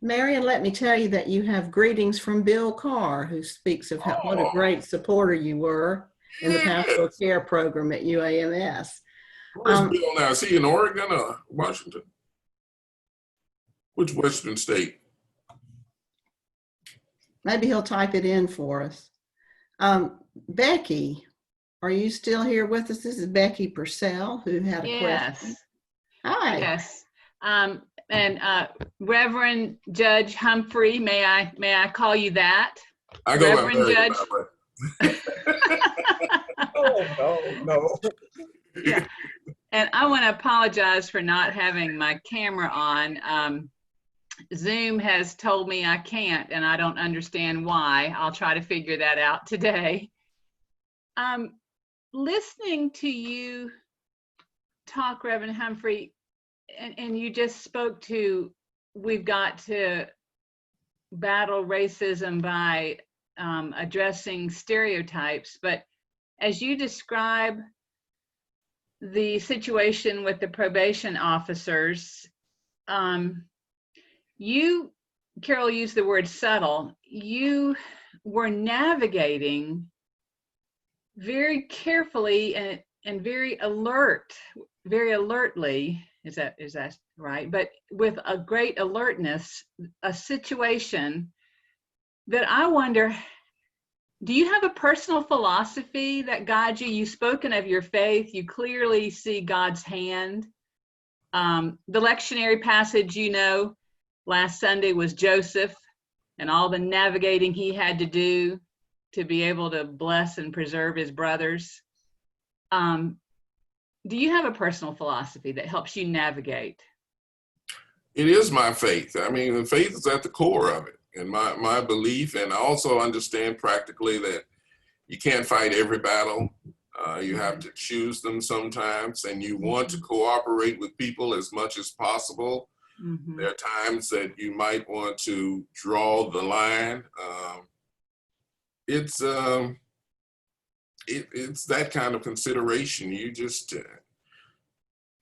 Speaker 1: Marion, let me tell you that you have greetings from Bill Carr, who speaks of what a great supporter you were in the pastoral care program at UAMS.
Speaker 3: Where's Bill now? Is he in Oregon or Washington? Which Western state?
Speaker 1: Maybe he'll type it in for us. Becky, are you still here with us? This is Becky Purcell, who had a question. Hi.
Speaker 7: Yes. And Reverend Judge Humphrey, may I call you that?
Speaker 3: I go
Speaker 7: Reverend
Speaker 3: by
Speaker 7: Judge.
Speaker 8: No.
Speaker 7: Yeah. And I want to apologize for not having my camera on. Zoom has told me I can't, and I don't understand why. I'll try to figure that out today. Listening to you talk, Reverend Humphrey, and you just spoke to, we've got to battle racism by addressing stereotypes, but as you describe the situation with the probation officers, you, Carol, used the word subtle. You were navigating very carefully and very alertly, is that right? But with a great alertness, a situation that I wonder, do you have a personal philosophy that guides you? You've spoken of your faith. You clearly see God's hand. The lectionary passage, last Sunday was Joseph and all the navigating he had to do to be able to bless and preserve his brothers. Do you have a personal philosophy that helps you navigate?
Speaker 3: It is my faith. I mean, the faith is at the core of it. And my belief, and I also understand practically that you can't fight every battle. You have to choose them sometimes, and you want to cooperate with people as much as possible.
Speaker 7: Mhm.
Speaker 3: There are times that you might want to draw the line. It's that kind of consideration. You just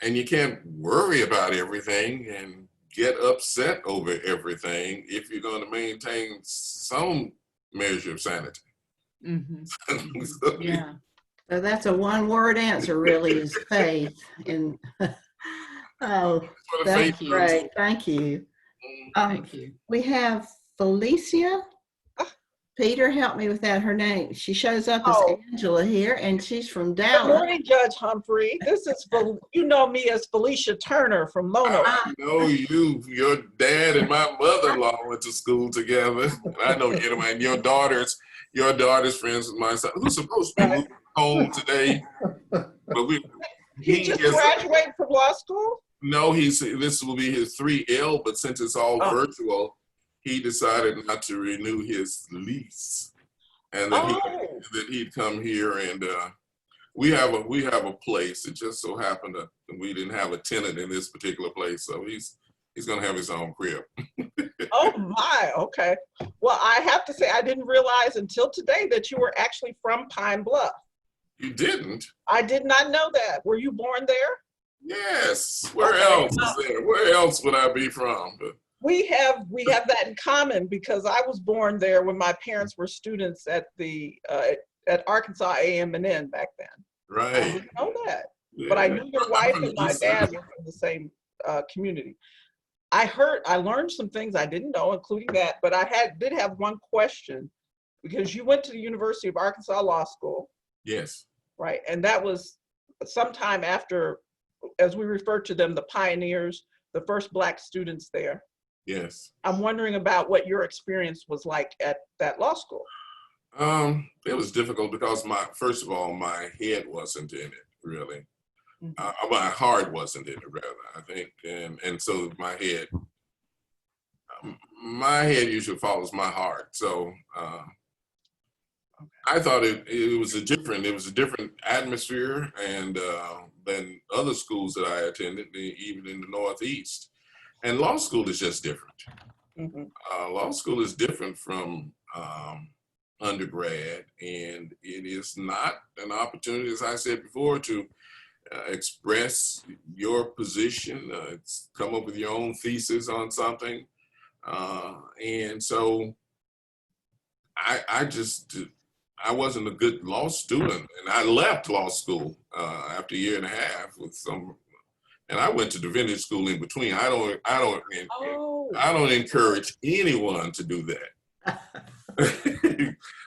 Speaker 3: and you can't worry about everything and get upset over everything if you're going to maintain some measure of sanity.
Speaker 7: Mhm.
Speaker 3: So,
Speaker 7: Yeah.
Speaker 1: So that's a one-word answer, really, is faith. And oh,
Speaker 3: for the
Speaker 1: that's
Speaker 3: faith
Speaker 1: great. Thank you.
Speaker 7: Thank you.
Speaker 1: We have Felicia. Peter, help me with that. Her name. She shows up as
Speaker 8: Oh.
Speaker 1: Angela here, and she's from
Speaker 8: Good
Speaker 1: Dallas.
Speaker 8: morning, Judge Humphrey. This is, you know me as Felicia Turner from Lono.
Speaker 3: I know you. Your dad and my mother-in-law went to school together. I know you, and your daughter's friends with my son, who's supposed to be moving home today. But
Speaker 8: He just graduated from law school?
Speaker 3: No, this will be his 3L, but since it's all virtual, he decided not to renew his lease, and that he'd come here, and we have a place. It just so happened that we didn't have a tenant in this particular place, so he's gonna have his own crib.
Speaker 8: Oh my, okay. Well, I have to say, I didn't realize until today that you were actually from Pine Bluff.
Speaker 3: You didn't?
Speaker 8: I did not know that. Were you born there?
Speaker 3: Yes. Where else is there? Where else would I be from? But
Speaker 8: We have that in common because I was born there when my parents were students at the at Arkansas AM&N back then. I
Speaker 3: right.
Speaker 8: didn't know that,
Speaker 3: Yeah.
Speaker 8: but I knew your
Speaker 3: I'm
Speaker 8: wife
Speaker 3: from
Speaker 8: and
Speaker 3: the
Speaker 8: my
Speaker 3: east
Speaker 8: dad
Speaker 3: side.
Speaker 8: were from the same community. I learned some things I didn't know, including that, but I did have one question because you went to the University of Arkansas Law School,
Speaker 3: Yes.
Speaker 8: right? And that was sometime after, as we refer to them, the pioneers, the first Black students there.
Speaker 3: Yes.
Speaker 8: I'm wondering about what your experience was like at that law school.
Speaker 3: It was difficult because first of all, my head wasn't in it really. My heart wasn't in it rather, I think, and so my head usually follows my heart. So I thought it was a different atmosphere and than other schools that I attended, even in the Northeast. And law school is just different. Law school is different from undergrad, and it is not an opportunity, as I said before, to express your position, come up with your own thesis on something. And so I wasn't a good law student, and I left law school after a year and a half and I went to divinity school in between. I don't encourage anyone to do that.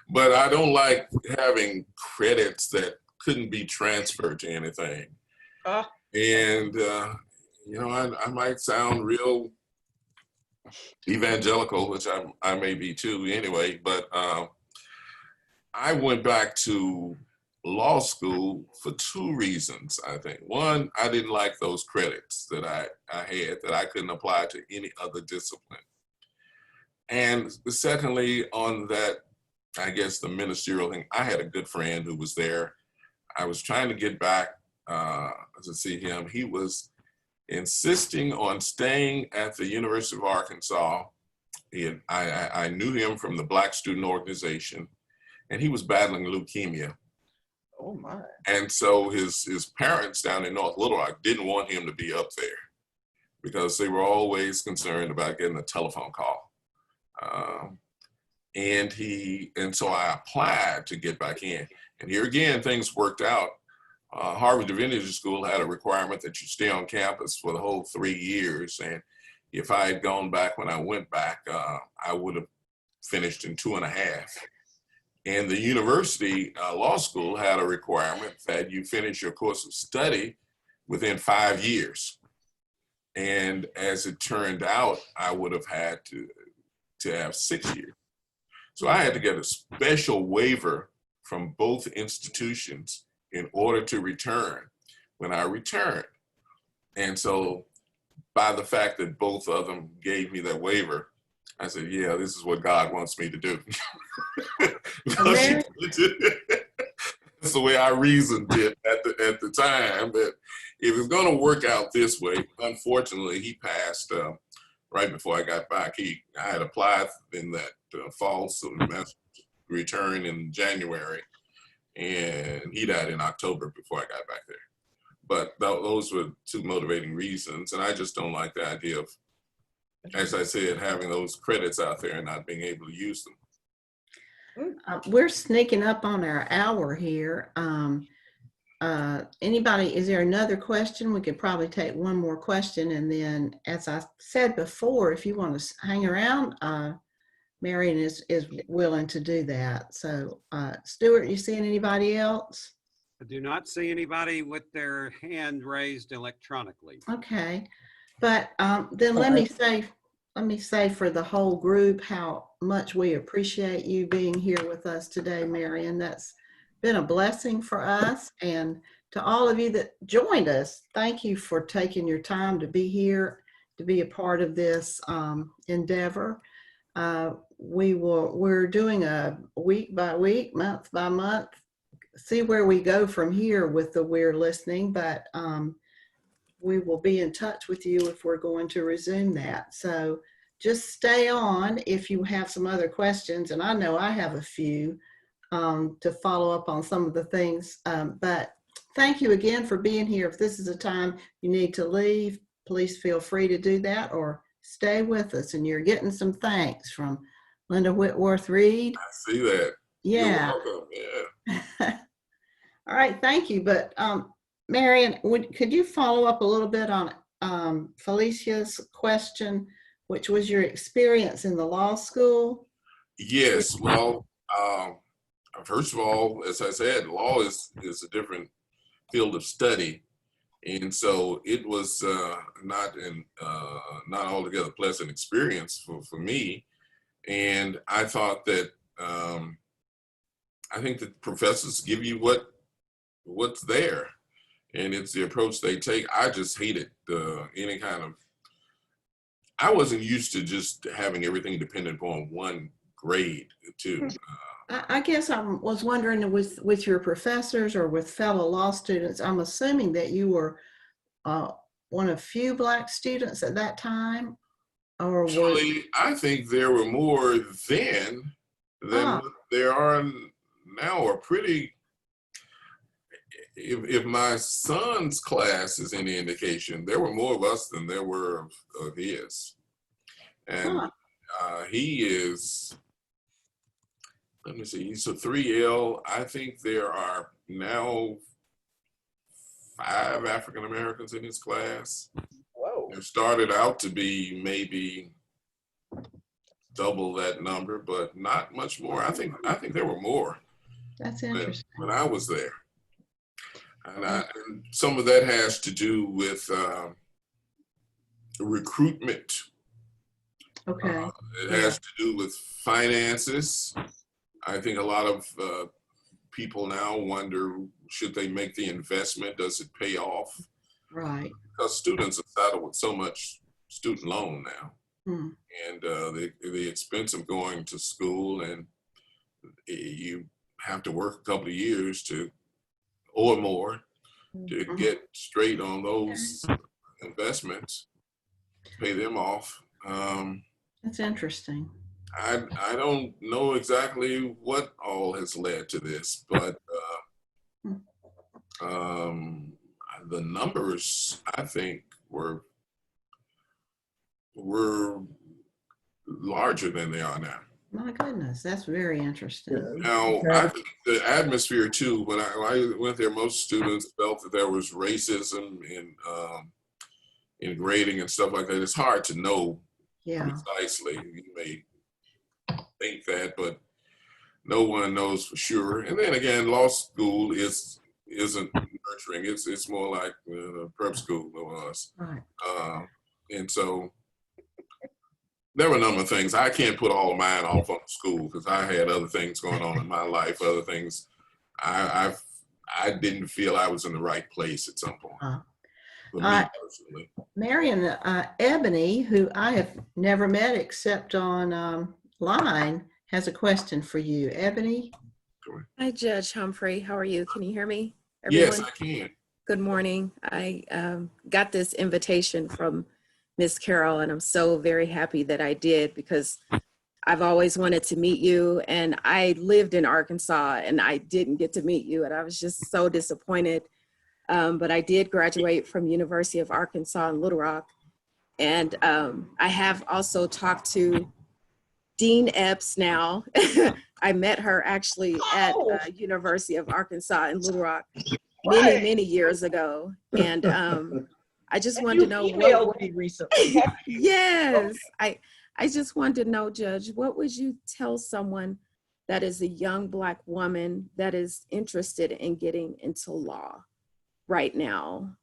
Speaker 3: But I don't like having credits that couldn't be transferred to anything. And I might sound real evangelical, which I may be too anyway, but I went back to law school for two reasons, I think. One, I didn't like those credits that I had that I couldn't apply to any other discipline. And secondly, on that, I guess the ministerial thing, I had a good friend who was there. I was trying to get back to see him. He was insisting on staying at the University of Arkansas. I knew him from the Black Student Organization, and he was battling leukemia.
Speaker 8: Oh my.
Speaker 3: And so his parents down in North Little Rock didn't want him to be up there because they were always concerned about getting a telephone call. And so I applied to get back in. And here again, things worked out. Harvard Divinity School had a requirement that you stay on campus for the whole 3 years. And if I had gone back when I went back, I would have finished in 2.5. And the university law school had a requirement that you finish your course of study within 5 years. And as it turned out, I would have had to have 6 years. So I had to get a special waiver from both institutions in order to return when I returned. And so by the fact that both of them gave me that waiver, I said, yeah, this is what God wants me to do.
Speaker 1: Mary?
Speaker 3: That's the way I reasoned it at the time. But if it's going to work out this way, unfortunately, he passed right before I got back. I had applied in that fall semester return in January, and he died in October before I got back there. But those were two motivating reasons, and I just don't like the idea of, as I said, having those credits out there and not being able to use them.
Speaker 1: We're sneaking up on our hour here. Anybody, is there another question? We could probably take one more question, and then, as I said before, if you want to hang around, Marion is willing to do that. So, Stuart, you seeing anybody else?
Speaker 6: I do not see anybody with their hand raised electronically.
Speaker 1: Okay, but then let me say for the whole group how much we appreciate you being here with us today, Marion. That's been a blessing for us, and to all of you that joined us, thank you for taking your time to be here, to be a part of this endeavor. We're doing a week by week, month by month, see where we go from here with the We're Listening, but we will be in touch with you if we're going to resume that. So just stay on if you have some other questions, and I know I have a few to follow up on some of the things, but thank you again for being here. If this is a time you need to leave, please feel free to do that, or stay with us. And you're getting some thanks from Linda Whitworth Reed.
Speaker 3: I see that.
Speaker 1: Yeah.
Speaker 3: You're welcome. Yeah.
Speaker 1: All right, thank you. But Marion, could you follow up a little bit on Felicia's question, which was your experience in the law school?
Speaker 3: Yes. Well, first of all, as I said, law is a different field of study, and so it was not altogether pleasant experience for me. And I thought that I think that professors give you what's there, and it's the approach they take. I just hated any kind of. I wasn't used to just having everything dependent upon one grade too.
Speaker 1: I guess I was wondering with your professors or with fellow law students, I'm assuming that you were one of few Black students at that time, or
Speaker 3: Actually, I think there were more then than there are now, or pretty. If my son's class is any indication, there were more of us than there were of his. And he is, let me see, he's a 3L. I think there are now 5 African Americans in his class.
Speaker 8: Whoa.
Speaker 3: It started out to be maybe double that number, but not much more. I think there were more.
Speaker 1: That's interesting.
Speaker 3: When I was there. And some of that has to do with recruitment.
Speaker 1: Okay.
Speaker 3: It has to do with finances. I think a lot of people now wonder, should they make the investment? Does it pay off?
Speaker 1: Right.
Speaker 3: Because students are saddled with so much student loan now. And the expense of going to school, and you have to work a couple of years or more to get straight on those investments, pay them off.
Speaker 1: That's interesting.
Speaker 3: I don't know exactly what all has led to this, but the numbers, I think, were larger than they are now.
Speaker 1: My goodness, that's very interesting.
Speaker 3: Now, I think the atmosphere too, when I went there, most students felt that there was racism in grading and stuff like that. It's hard to know precisely. You may think that, but no one knows for sure. And then again, law school isn't nurturing. It's more like prep school was.
Speaker 1: Right.
Speaker 3: And so there were a number of things. I can't put all of mine off on school because I had other things going on in my life, other things. I didn't feel I was in the right place at some point. for me
Speaker 1: Uh,
Speaker 3: personally.
Speaker 1: Marion, Ebony, who I have never met except on line, has a question for you. Ebony?
Speaker 9: Hi, Judge Humphrey. How are you? Can you hear me,
Speaker 3: Yes,
Speaker 9: everyone?
Speaker 3: I can.
Speaker 9: Good morning. I got this invitation from Miss Carol, and I'm so very happy that I did because I've always wanted to meet you, and I lived in Arkansas, and I didn't get to meet you, and I was just so disappointed. But I did graduate from University of Arkansas in Little Rock, and I have also talked to Dean Epps now. I met her actually at University of Arkansas in Little Rock many, many years ago. And I just wanted to know
Speaker 8: emailed me recently.
Speaker 9: yes, I just wanted to know, Judge, what would you tell someone that is a young Black woman that is interested in getting into law right now?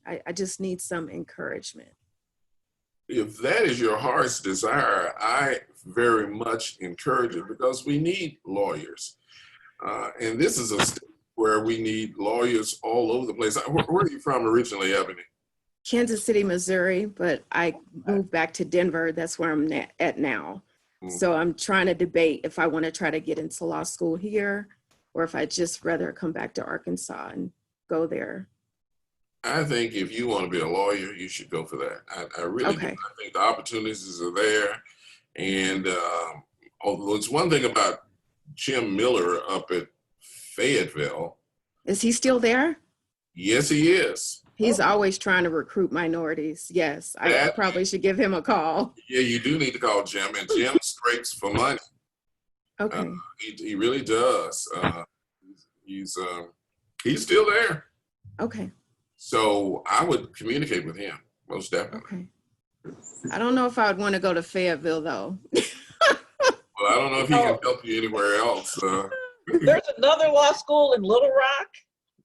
Speaker 9: I just need some encouragement.
Speaker 3: If that is your heart's desire, I very much encourage it because we need lawyers. And this is a state where we need lawyers all over the place. Where are you from originally, Ebony?
Speaker 9: Kansas City, Missouri, but I moved back to Denver. That's where I'm at now. So I'm trying to debate if I want to try to get into law school here or if I just rather come back to Arkansas and go there.
Speaker 3: I think if you want to be a lawyer, you should go for that. I really do. I think the opportunities are there. And although it's one thing about Jim Miller up at Fayetteville.
Speaker 9: Is he still there?
Speaker 3: Yes, he is.
Speaker 9: He's always trying to recruit minorities. Yes, I probably should give him a call.
Speaker 3: Yeah, you do need to call Jim. And Jim scrapes for money.
Speaker 9: Okay.
Speaker 3: He really does. He's still there.
Speaker 9: Okay.
Speaker 3: So I would communicate with him, most definitely.
Speaker 9: Okay. I don't know if I would want to go to Fayetteville, though.
Speaker 3: Well, I don't know if he can help you anywhere else.
Speaker 8: There's another law school in Little Rock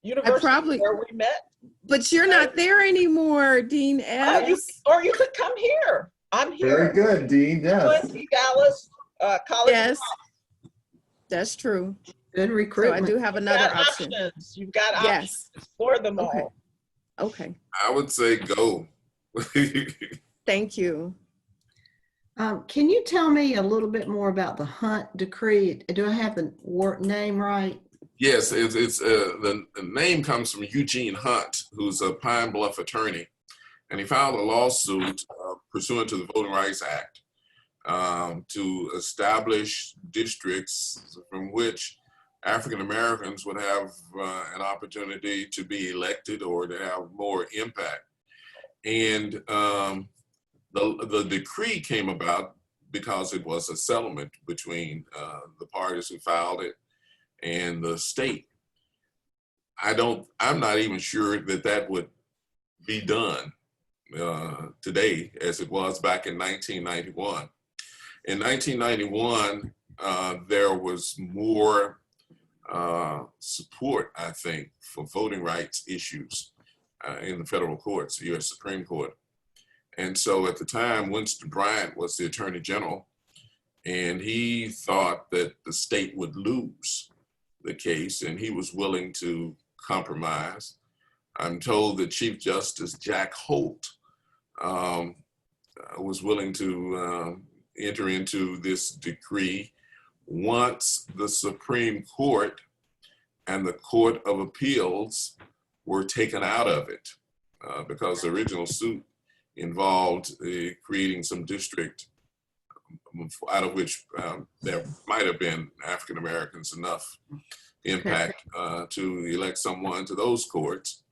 Speaker 8: University where we met.
Speaker 9: But you're not there anymore, Dean Epps.
Speaker 8: Or you could come here. I'm here.
Speaker 2: Very good, Dean. Yes.
Speaker 8: UNC Dallas College.
Speaker 9: Yes, that's true.
Speaker 1: Good recruitment.
Speaker 9: So I do have another option.
Speaker 8: You've got options.
Speaker 9: Yes.
Speaker 8: Explore them all.
Speaker 9: Okay.
Speaker 3: I would say go.
Speaker 9: Thank you.
Speaker 1: Can you tell me a little bit more about the Hunt decree? Do I have the name right?
Speaker 3: Yes, the name comes from Eugene Hunt, who's a Pine Bluff attorney, and he filed a lawsuit pursuant to the Voting Rights Act to establish districts from which African Americans would have an opportunity to be elected or to have more impact. And the decree came about because it was a settlement between the parties who filed it and the state. I'm not even sure that would be done today as it was back in 1991. In 1991, there was more support, I think, for voting rights issues in the federal courts, the U.S. Supreme Court. And so at the time, Winston Bryant was the Attorney General, and he thought that the state would lose the case, and he was willing to compromise. I'm told that Chief Justice Jack Holt was willing to enter into this decree once the Supreme Court and the Court of Appeals were taken out of it, because the original suit involved creating some district out of which there might have been African Americans enough impact to elect someone to those courts.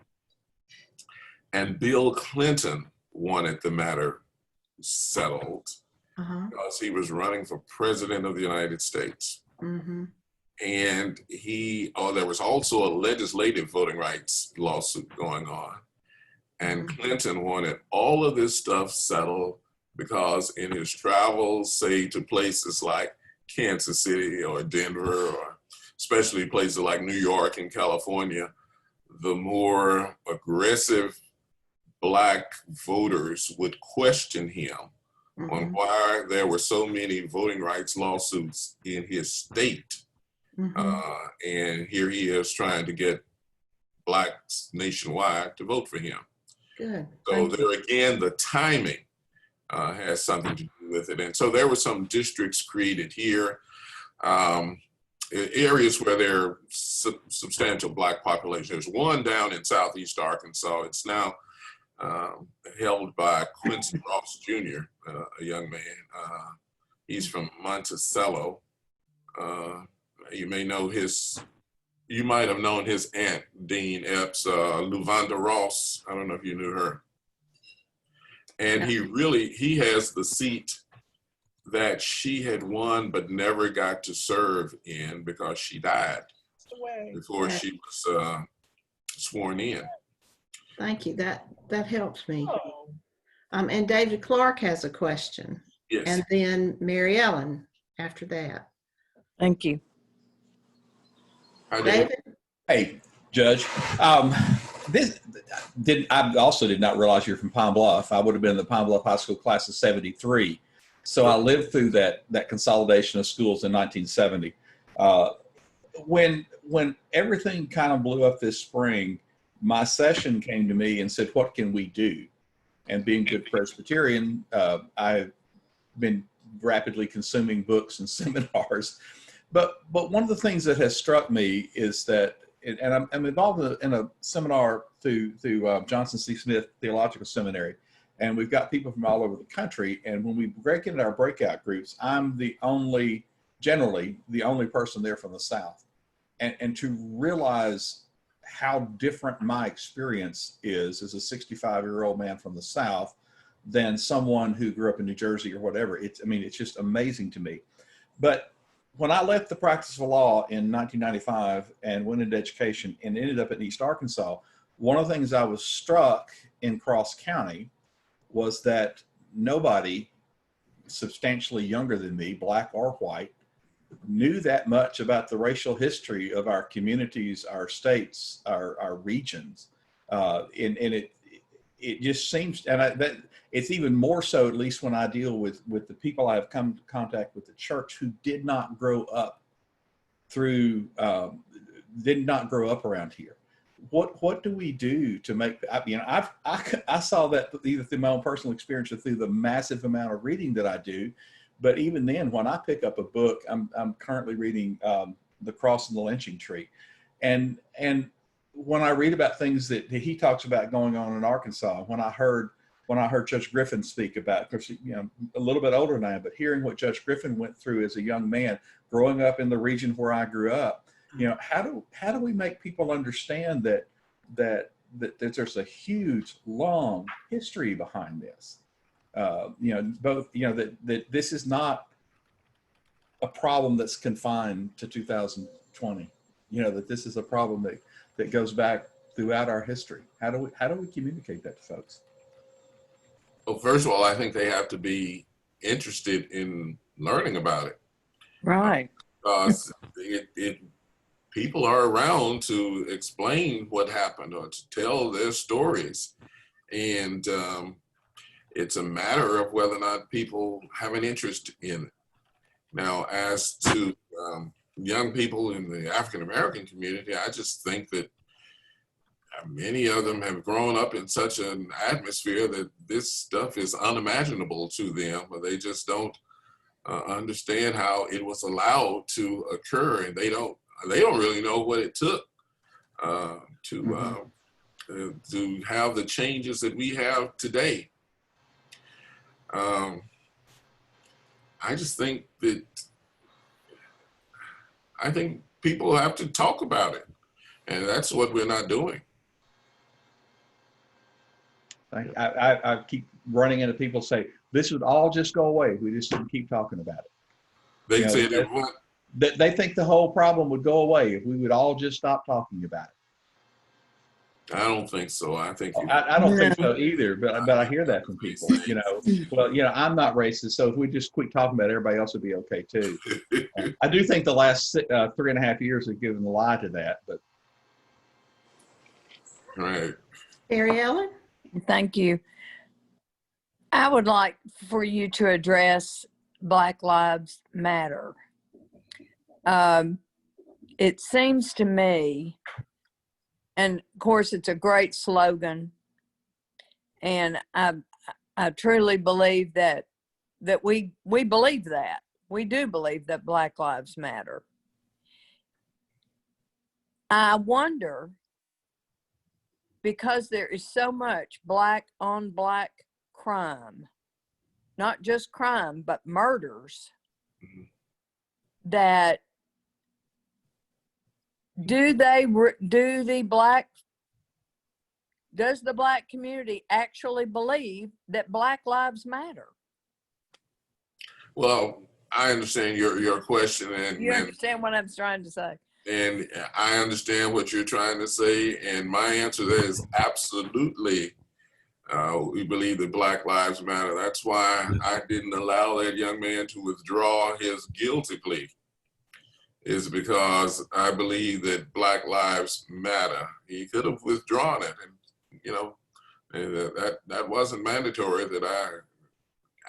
Speaker 3: And Bill Clinton wanted the matter settled because he was running for president of the United States. And there was also a legislative voting rights lawsuit going on. And Clinton wanted all of this stuff settled because in his travels, say to places like Kansas City or Denver, or especially places like New York and California, the more aggressive Black voters would question him on why there were so many voting rights lawsuits in his state. And here he is trying to get Blacks nationwide to vote for him.
Speaker 1: Good.
Speaker 3: So
Speaker 1: Thank you.
Speaker 3: there again, the timing has something to do with it. And so there were some districts created here, areas where there are substantial Black population. There's one down in Southeast Arkansas. It's now held by Quincy Ross Jr., a young man. He's from Monticello. You might have known his aunt, Dean Epps, Luvanda Ross. I don't know if you knew her. And he has the seat that she had won but never got to serve in because she died before she was sworn in.
Speaker 1: Thank you. That helps me. And David Clark has a question.
Speaker 3: Yes.
Speaker 1: And then Mary Ellen after that.
Speaker 10: Thank you.
Speaker 3: Hi,
Speaker 1: David?
Speaker 11: Hey, Judge. I also did not realize you're from Pine Bluff. I would have been in the Pine Bluff High School class of '73. So I lived through that consolidation of schools in 1970. When everything kind of blew up this spring, my session came to me and said, "What can we do?" And being good Presbyterian, I've been rapidly consuming books and seminars. But one of the things that has struck me is that, and I'm involved in a seminar through Johnson C. Smith Theological Seminary, and we've got people from all over the country. And when we break into our breakout groups, I'm generally the only person there from the South. And to realize how different my experience is as a 65-year-old man from the South than someone who grew up in New Jersey or whatever, it's just amazing to me. But when I left the practice of law in 1995 and went into education and ended up in East Arkansas, one of the things I was struck in Cross County was that nobody substantially younger than me, Black or white, knew that much about the racial history of our communities, our states, our regions. And it just seems, and that it's even more so, at least when I deal with the people I have come into contact with the church who did not grow up around here. What do we do to make, I saw that either through my own personal experience or through the massive amount of reading that I do. But even then, when I pick up a book, I'm currently reading The Cross and the Lynching Tree. And when I read about things that he talks about going on in Arkansas, when I heard Judge Griffin speak about, because a little bit older than I am, but hearing what Judge Griffin went through as a young man, growing up in the region where I grew up, how do we make people understand that there's a huge, long history behind this? That this is not a problem that's confined to 2020. That this is a problem that goes back throughout our history. How do we communicate that to folks?
Speaker 3: Well, first of all, I think they have to be interested in learning about it.
Speaker 10: Right.
Speaker 3: Because people are around to explain what happened or to tell their stories. And it's a matter of whether or not people have an interest in it. Now, as to young people in the African-American community, I just think that many of them have grown up in such an atmosphere that this stuff is unimaginable to them, but they just don't understand how it was allowed to occur, and they don't really know what it took to have the changes that we have today. I just think that people have to talk about it, and that's what we're not doing.
Speaker 11: I keep running into people say, this would all just go away if we just didn't keep talking about it.
Speaker 3: They say that what?
Speaker 11: They think the whole problem would go away if we would all just stop talking about it.
Speaker 3: I don't think so. I think
Speaker 11: I don't think so either, but I hear that from people. I'm not racist, so if we just quit talking about it, everybody else would be okay too. I do think the last 3.5 years have given a lie to that, but.
Speaker 3: Right.
Speaker 1: Mary Ellen?
Speaker 10: Thank you. I would like for you to address Black Lives Matter. It seems to me, and of course it's a great slogan, And I truly believe that we believe that. We do believe that Black Lives Matter. I wonder, because there is so much black on black crime, not just crime, but murders, that does the black community actually believe that Black Lives Matter?
Speaker 3: Well, I understand your question,
Speaker 10: You understand what I'm trying to say?
Speaker 3: And I understand what you're trying to say, and my answer there is absolutely. We believe that Black Lives Matter. That's why I didn't allow that young man to withdraw his guilty plea, is because I believe that Black Lives Matter. He could have withdrawn it, and you know, that wasn't mandatory that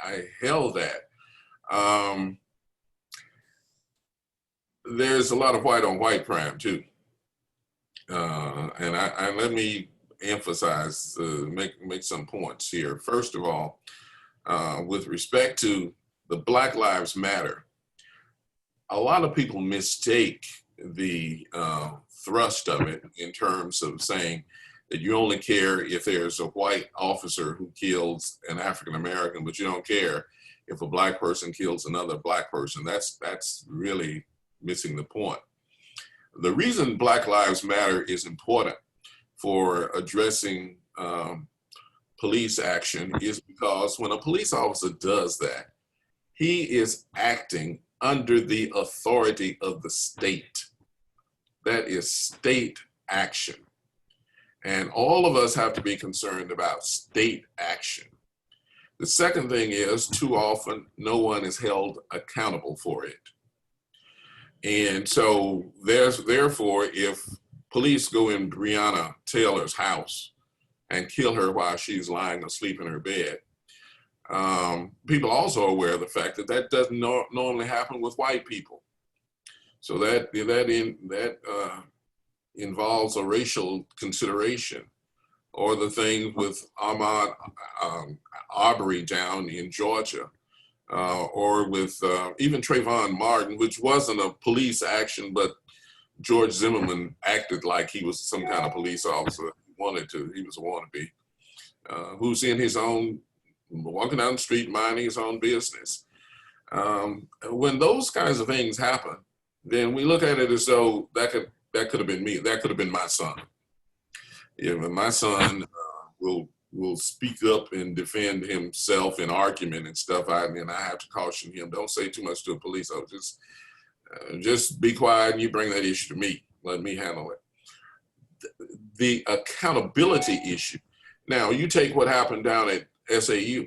Speaker 3: I held that. There's a lot of white on white crime too. And let me emphasize, make some points here. First of all, with respect to the Black Lives Matter, a lot of people mistake the thrust of it in terms of saying that you only care if there's a white officer who kills an African American, but you don't care if a black person kills another black person. That's really missing the point. The reason Black Lives Matter is important for addressing police action is because when a police officer does that, he is acting under the authority of the state. That is state action. And all of us have to be concerned about state action. The second thing is, too often, no one is held accountable for it. And so therefore, if police go in Breonna Taylor's house and kill her while she's lying asleep in her bed, people also are aware of the fact that that doesn't normally happen with white people. So that involves a racial consideration. Or the thing with Ahmaud Arbery down in Georgia, or with even Trayvon Martin, which wasn't a police action, but George Zimmerman acted like he was some kind of police officer. He was a wannabe, who's in his own, walking down the street, minding his own business. When those kinds of things happen, then we look at it as though that could have been me. That could have been my son. If my son will speak up and defend himself in argument and stuff, and I have to caution him, don't say too much to a police officer. Just be quiet and you bring that issue to me. Let me handle it. The accountability issue. Now, you take what happened down at SAU.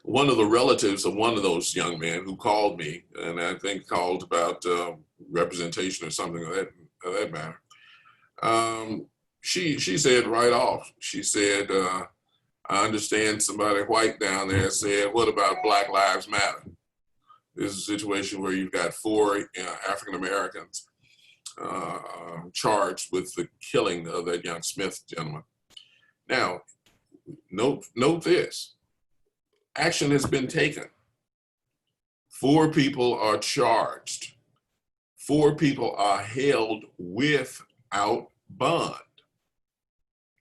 Speaker 3: One of the relatives of one of those young men who called me, and I think called about representation or something of that matter, she said right off, she said, I understand somebody white down there said, what about Black Lives Matter? This is a situation where you've got 4 African Americans charged with the killing of that young Smith gentleman. Now, note this, action has been taken. 4 people are charged. 4 people are held without bond.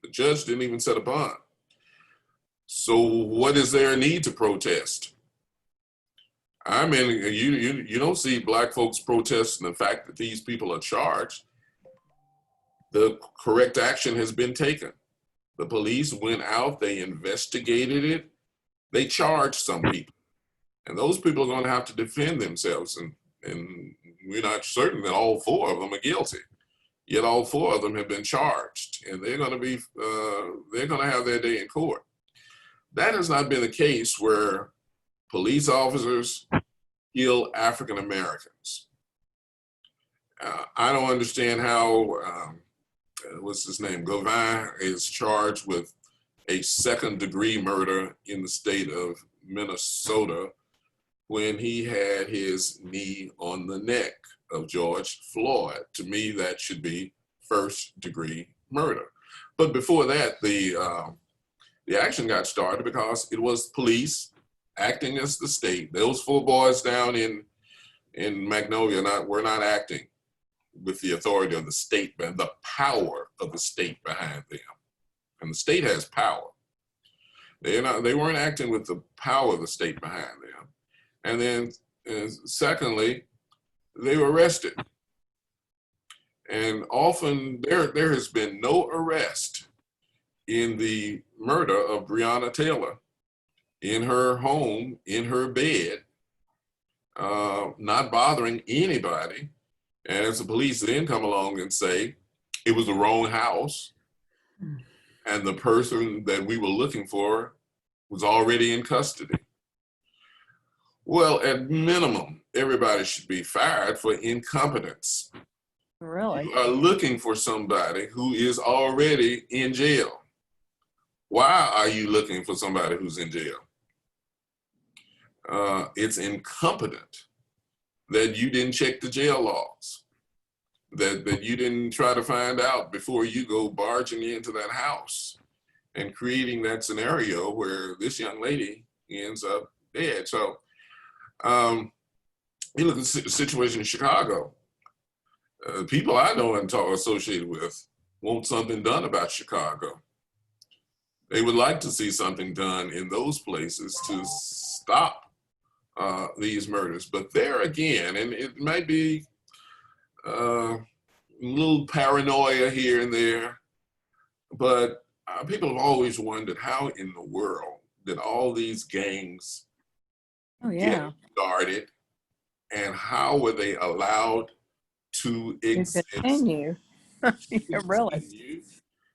Speaker 3: The judge didn't even set a bond. So what is there a need to protest? I mean, you don't see black folks protesting the fact that these people are charged. The correct action has been taken. The police went out, they investigated it, they charged some people. And those people are going to have to defend themselves. And we're not certain that all 4 of them are guilty. Yet all 4 of them have been charged, and they're going to have their day in court. That has not been the case where police officers kill African Americans. I don't understand how, what's his name, Gauvin is charged with a 2nd-degree murder in the state of Minnesota when he had his knee on the neck of George Floyd. To me, that should be 1st-degree murder. But before that, the The action got started because it was police acting as the state. Those 4 boys down in Magnolia were not acting with the authority of the state, but the power of the state behind them. And the state has power. They weren't acting with the power of the state behind them. And then secondly, they were arrested. And often there has been no arrest in the murder of Breonna Taylor in her home, in her bed, not bothering anybody. And as the police then come along and say, it was the wrong house, and the person that we were looking for was already in custody. Well, at minimum, everybody should be fired for incompetence.
Speaker 10: Really?
Speaker 3: You are looking for somebody who is already in jail. Why are you looking for somebody who's in jail? It's incompetent that you didn't check the jail laws, that you didn't try to find out before you go barging into that house and creating that scenario where this young lady ends up dead. So you look at the situation in Chicago. People I know and talk associated with want something done about Chicago. They would like to see something done in those places to stop these murders. But there again, and it might be a little paranoia here and there, but people have always wondered how in the world did all these gangs get started, and how were they allowed to exist?
Speaker 10: Continue. Yeah, really.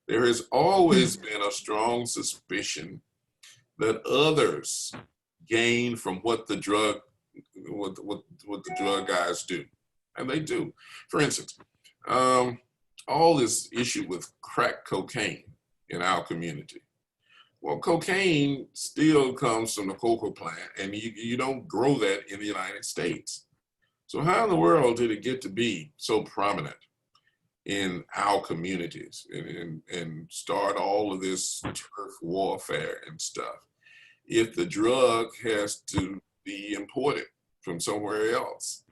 Speaker 3: There has always been a strong suspicion that others gain from what the drug guys do, and they do. For instance, all this issue with crack cocaine in our community. Well, cocaine still comes from the cocoa plant, and you don't grow that in the United States. So how in the world did it get to be so prominent in our communities and start all of this turf warfare and stuff if the drug has to be imported from somewhere else?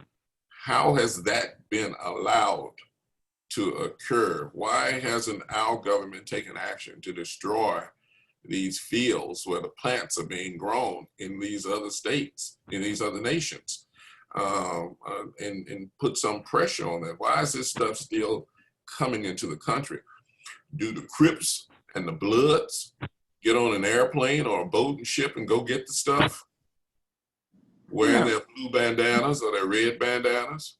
Speaker 3: How has that been allowed to occur? Why hasn't our government taken action to destroy these fields where the plants are being grown in these other states, in these other nations, and put some pressure on that? Why is this stuff still coming into the country? Do the Crips and the Bloods get on an airplane or a boat and ship and go get the stuff, wearing their blue bandanas or their red bandanas?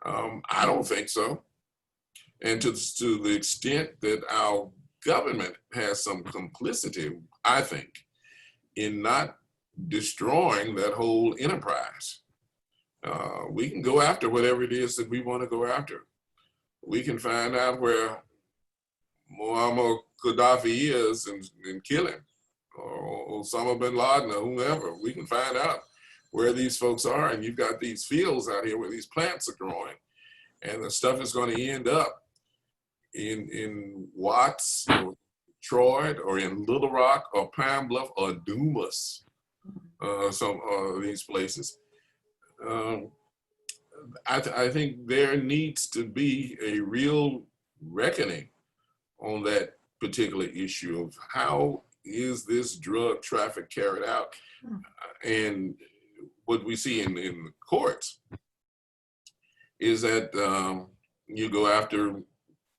Speaker 3: I don't think so. And to the extent that our government has some complicity, I think, in not destroying that whole enterprise. We can go after whatever it is that we want to go after. We can find out where Muammar Gaddafi is and kill him, or Osama bin Laden, or whomever. We can find out where these folks are, and you've got these fields out here where these plants are growing, and the stuff is going to end up in Watts or Detroit or in Little Rock or Pine Bluff or Dumas, some of these places. I think there needs to be a real reckoning on that particular issue of how is this drug traffic carried out. And what we see in the courts is that you go after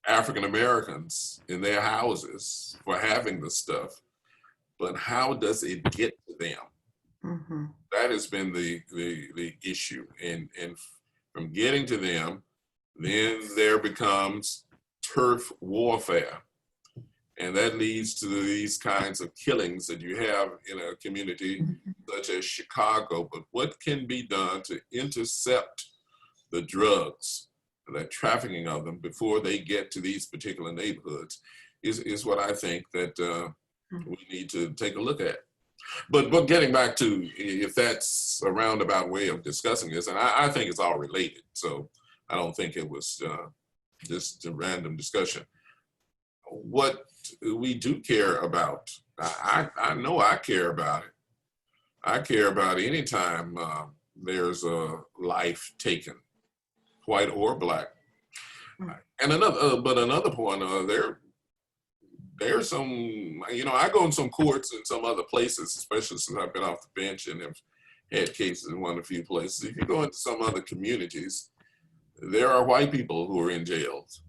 Speaker 3: African Americans in their houses for having the stuff, but how does it get to them?
Speaker 1: Mm-hmm.
Speaker 3: That has been the issue, and from getting to them, then there becomes turf warfare, and that leads to these kinds of killings that you have in a community such as Chicago. But what can be done to intercept the drugs, the trafficking of them, before they get to these particular neighborhoods is what I think that we need to take a look at. But getting back to, if that's a roundabout way of discussing this, and I think it's all related, so I don't think it was just a random discussion. What we do care about I know I care about it. I care about any time there's a life taken, white or black. And another point, there's some, you know, I go in some courts and some other places, especially since I've been off the bench and have had cases in one of a few places. If you go into some other communities, there are white people who are in jails,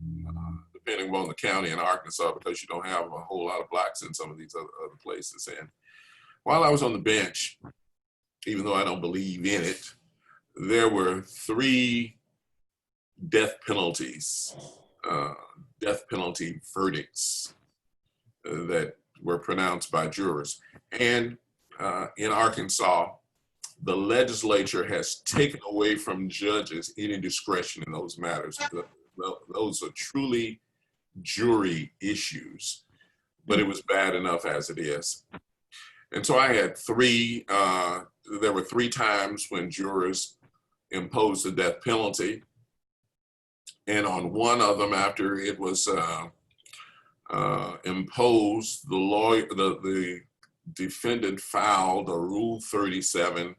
Speaker 3: depending on the county in Arkansas, because you don't have a whole lot of blacks in some of these other places. And while I was on the bench, even though I don't believe in it, there were 3 death penalty verdicts that were pronounced by jurors. And in Arkansas, the legislature has taken away from judges any discretion in those matters. Those are truly jury issues, but it was bad enough as it is. And so I had 3, there were 3 times when jurors imposed the death penalty. And on one of them, after it was imposed, the defendant filed a Rule 37,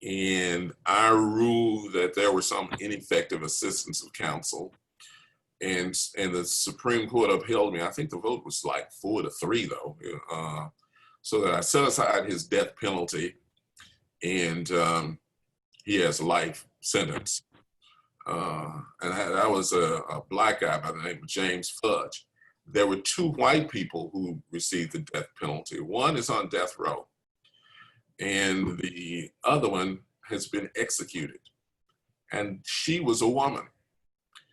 Speaker 3: and I ruled that there was some ineffective assistance of counsel, and the Supreme Court upheld me. I think the vote was like 4-3 though, so that I set aside his death penalty, and he has a life sentence. And that was a black guy by the name of James Fudge. There were 2 white people who received the death penalty. One is on death row, and the other one has been executed. And she was a woman,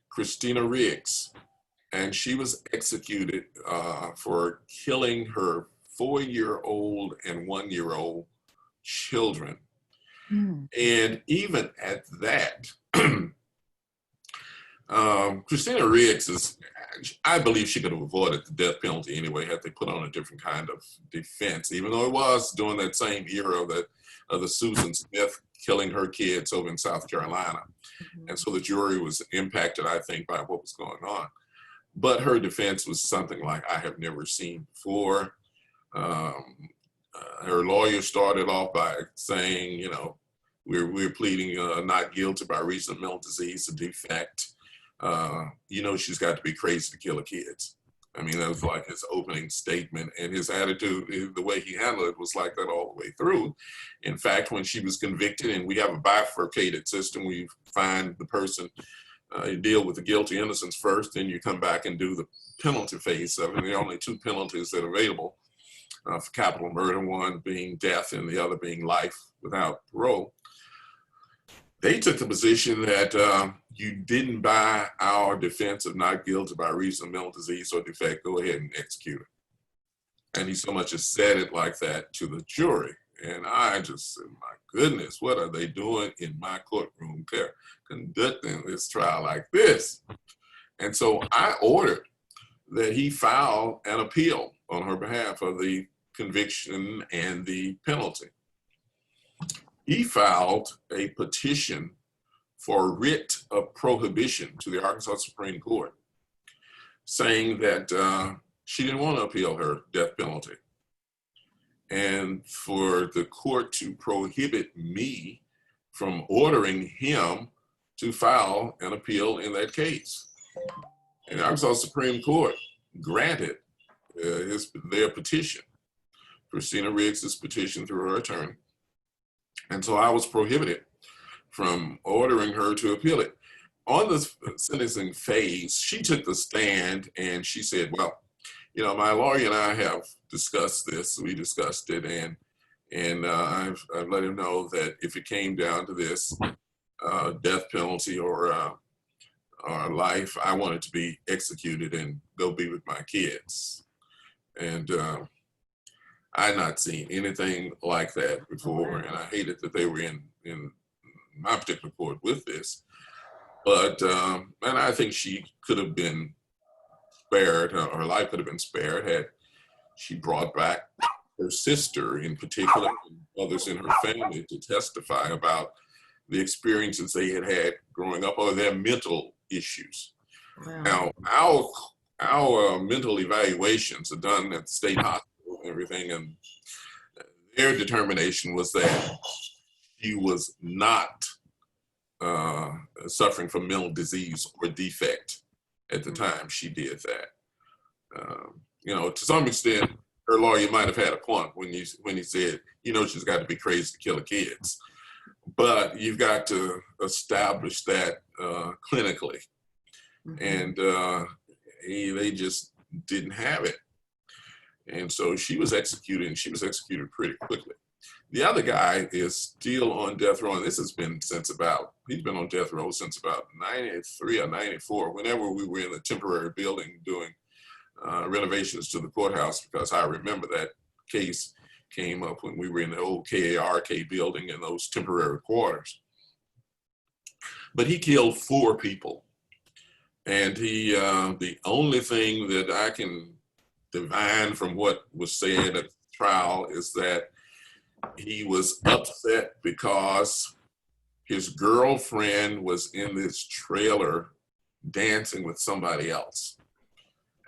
Speaker 3: Christina Riggs, and she was executed for killing her 4-year-old and 1-year-old children. And even at that, Christina Riggs I believe she could have avoided the death penalty anyway had they put on a different kind of defense, even though it was during that same era of the Susan Smith killing her kids over in South Carolina. And so the jury was impacted, I think, by what was going on. But her defense was something like I have never seen before. Her lawyer started off by saying, you know, we're pleading not guilty by reason of mental disease, a defect. You know, she's got to be crazy to kill her kids. I mean, that was like his opening statement, and his attitude, the way he handled it was like that all the way through. In fact, when she was convicted, and we have a bifurcated system, we find the person, you deal with the guilty innocence first, then you come back and do the penalty phase of it. There are only 2 penalties that are available for capital murder, one being death and the other being life without parole. They took the position that you didn't buy our defense of not guilty by reason of mental disease or defect, go ahead and execute it. And he so much as said it like that to the jury. And I just said, my goodness, what are they doing in my courtroom there, conducting this trial like this? And so I ordered that he file an appeal on her behalf of the conviction and the penalty. He filed a petition for writ of prohibition to the Arkansas Supreme Court, saying that she didn't want to appeal her death penalty, and for the court to prohibit me from ordering him to file an appeal in that case. And the Arkansas Supreme Court granted their petition, Christina Riggs' petition through her attorney. And so I was prohibited from ordering her to appeal it. On the sentencing phase, she took the stand and she said, well, you know, my lawyer and I have discussed this. We discussed it, and I've let him know that if it came down to this death penalty or life, I wanted to be executed and go be with my kids. And I had not seen anything like that before, and I hated that they were in my particular court with this. But, and I think she could have been spared, her life could have been spared had she brought back her sister in particular, and others in her family to testify about the experiences they had had growing up or their mental issues. Wow. Now, our mental evaluations are done at the state hospital everything, and their determination was that she was not suffering from mental disease or defect at the time she did that. You know, to some extent, her lawyer might have had a point when he said, you know, she's got to be crazy to kill her kids. But you've got to establish that clinically. And they just didn't have it. And so she was executed, and she was executed pretty quickly. The other guy is still on death row, and this has been since about, he's been on death row since about 93 or 94, whenever we were in the temporary building doing renovations to the courthouse, because I remember that case came up when we were in the old KARK building in those temporary quarters. But he killed 4 people. And he, the only thing that I can divine from what was said at the trial is that he was upset because his girlfriend was in this trailer dancing with somebody else.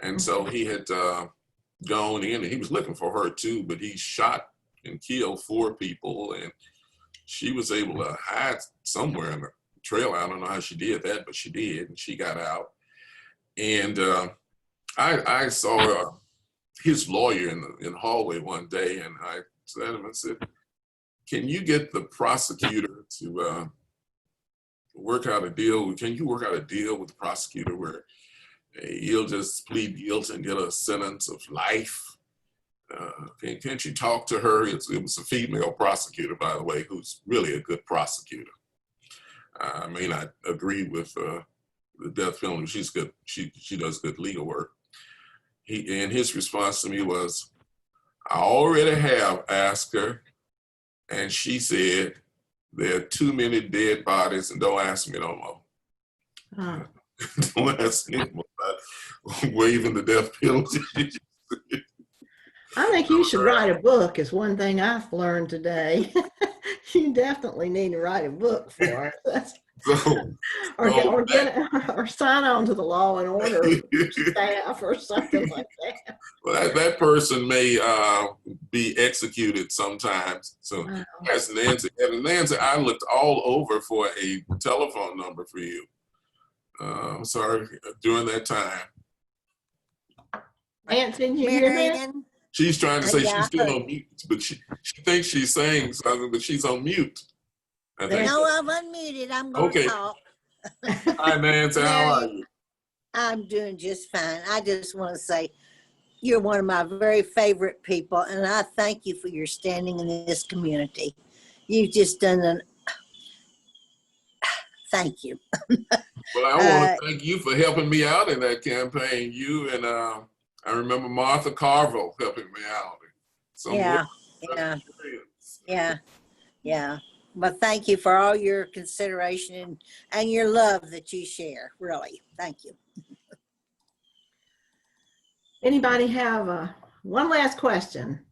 Speaker 3: And so he had gone in, and he was looking for her too, but he shot and killed 4 people, and she was able to hide somewhere in the trailer. I don't know how she did that, but she did, and she got out. And I saw his lawyer in the hallway one day, and I said to him, I said, can you get the prosecutor to work out a deal? Can you work out a deal with the prosecutor where he'll just plead guilty and get a sentence of life? Can't you talk to her? It was a female prosecutor, by the way, who's really a good prosecutor. I may not agree with the death penalty. She's good. She does good legal work. And his response to me was, I already have asked her, and she said, there are too many dead bodies, and don't ask me no more. Don't ask me about waiving the death penalty.
Speaker 1: I think you should write a book, is one thing I've learned today. You definitely need to write a book for it. Or sign on to the Law and Order staff or something like that.
Speaker 3: Well, that person may be executed sometimes. So that's Nancy. And Nancy, I looked all over for a telephone number for you. I'm sorry, during that time.
Speaker 1: Nancy, did you hear that?
Speaker 3: She's trying to say she's still on mute, but she thinks she's saying something, but she's on mute.
Speaker 12: No, I'm unmuted. I'm going to talk.
Speaker 3: Hi, Nancy. How are you?
Speaker 12: I'm doing just fine. I just want to say you're one of my very favorite people, and I thank you for your standing in this community. You've just done thank you.
Speaker 3: Well, I want to thank you for helping me out in that campaign. You and I remember Martha Carville helping me out.
Speaker 12: Yeah. Well, thank you for all your consideration and your love that you share. Really, thank you.
Speaker 1: Anybody have one last question?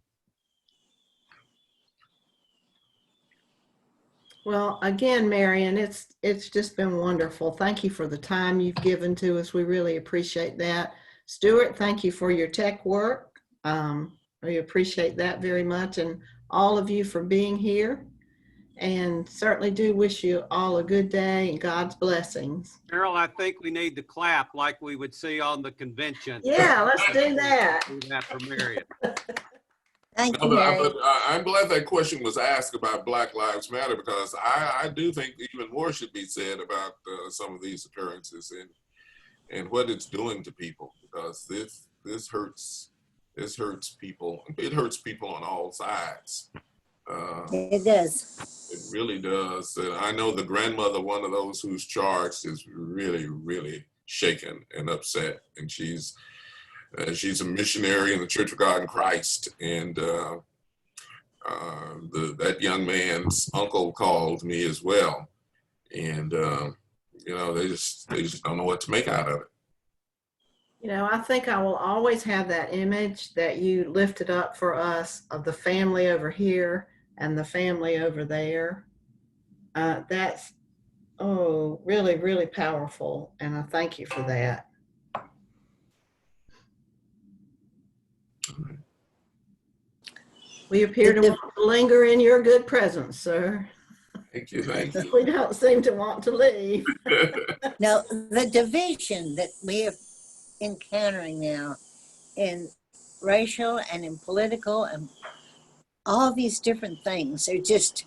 Speaker 1: Well, again, Marion, it's just been wonderful. Thank you for the time you've given to us. We really appreciate that. Stuart, thank you for your tech work. We appreciate that very much, and all of you for being here. And certainly do wish you all a good day and God's blessings.
Speaker 6: Carol, I think we need to clap like we would see on the convention.
Speaker 1: Yeah, let's do that.
Speaker 6: Do that for Marion.
Speaker 12: Thank you, Marion.
Speaker 3: I'm glad that question was asked about Black Lives Matter, because I do think even more should be said about some of these occurrences and what it's doing to people, because this hurts people. It hurts people on all sides.
Speaker 12: It does.
Speaker 3: It really does. I know the grandmother, one of those who's charged, is really, really shaken and upset. And she's a missionary in the Church of God in Christ. And that young man's uncle called me as well. And you know, they just don't know what to make out of it.
Speaker 1: You know, I think I will always have that image that you lifted up for us of the family over here and the family over there. That's, really, really powerful. And I thank you for that. We appear to want to linger in your good presence, sir.
Speaker 3: Thank you, thank you.
Speaker 1: We don't seem to want to leave.
Speaker 12: Now, the division that we are encountering now in racial and in political and all these different things are just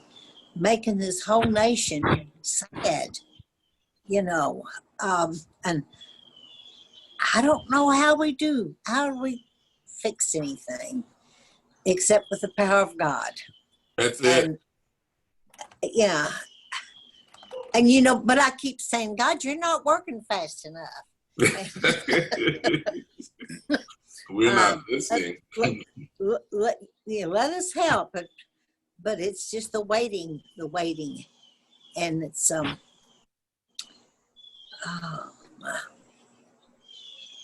Speaker 12: making this whole nation sad, you know. And I don't know how do we fix anything except with the power of God.
Speaker 3: That's it.
Speaker 12: And yeah. And you know, but I keep saying, God, you're not working fast enough.
Speaker 3: We're not listening.
Speaker 12: Let us help, but it's just the waiting, and it's oh,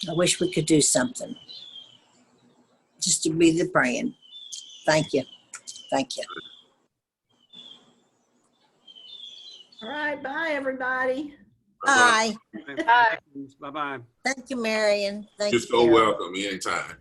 Speaker 12: I wish we could do something just to be the praying. Thank you.
Speaker 1: All right, bye, everybody.
Speaker 12: Bye.
Speaker 6: Bye-bye.
Speaker 12: Thank you, Marion. Thank
Speaker 3: You're
Speaker 12: you.
Speaker 3: so welcome anytime.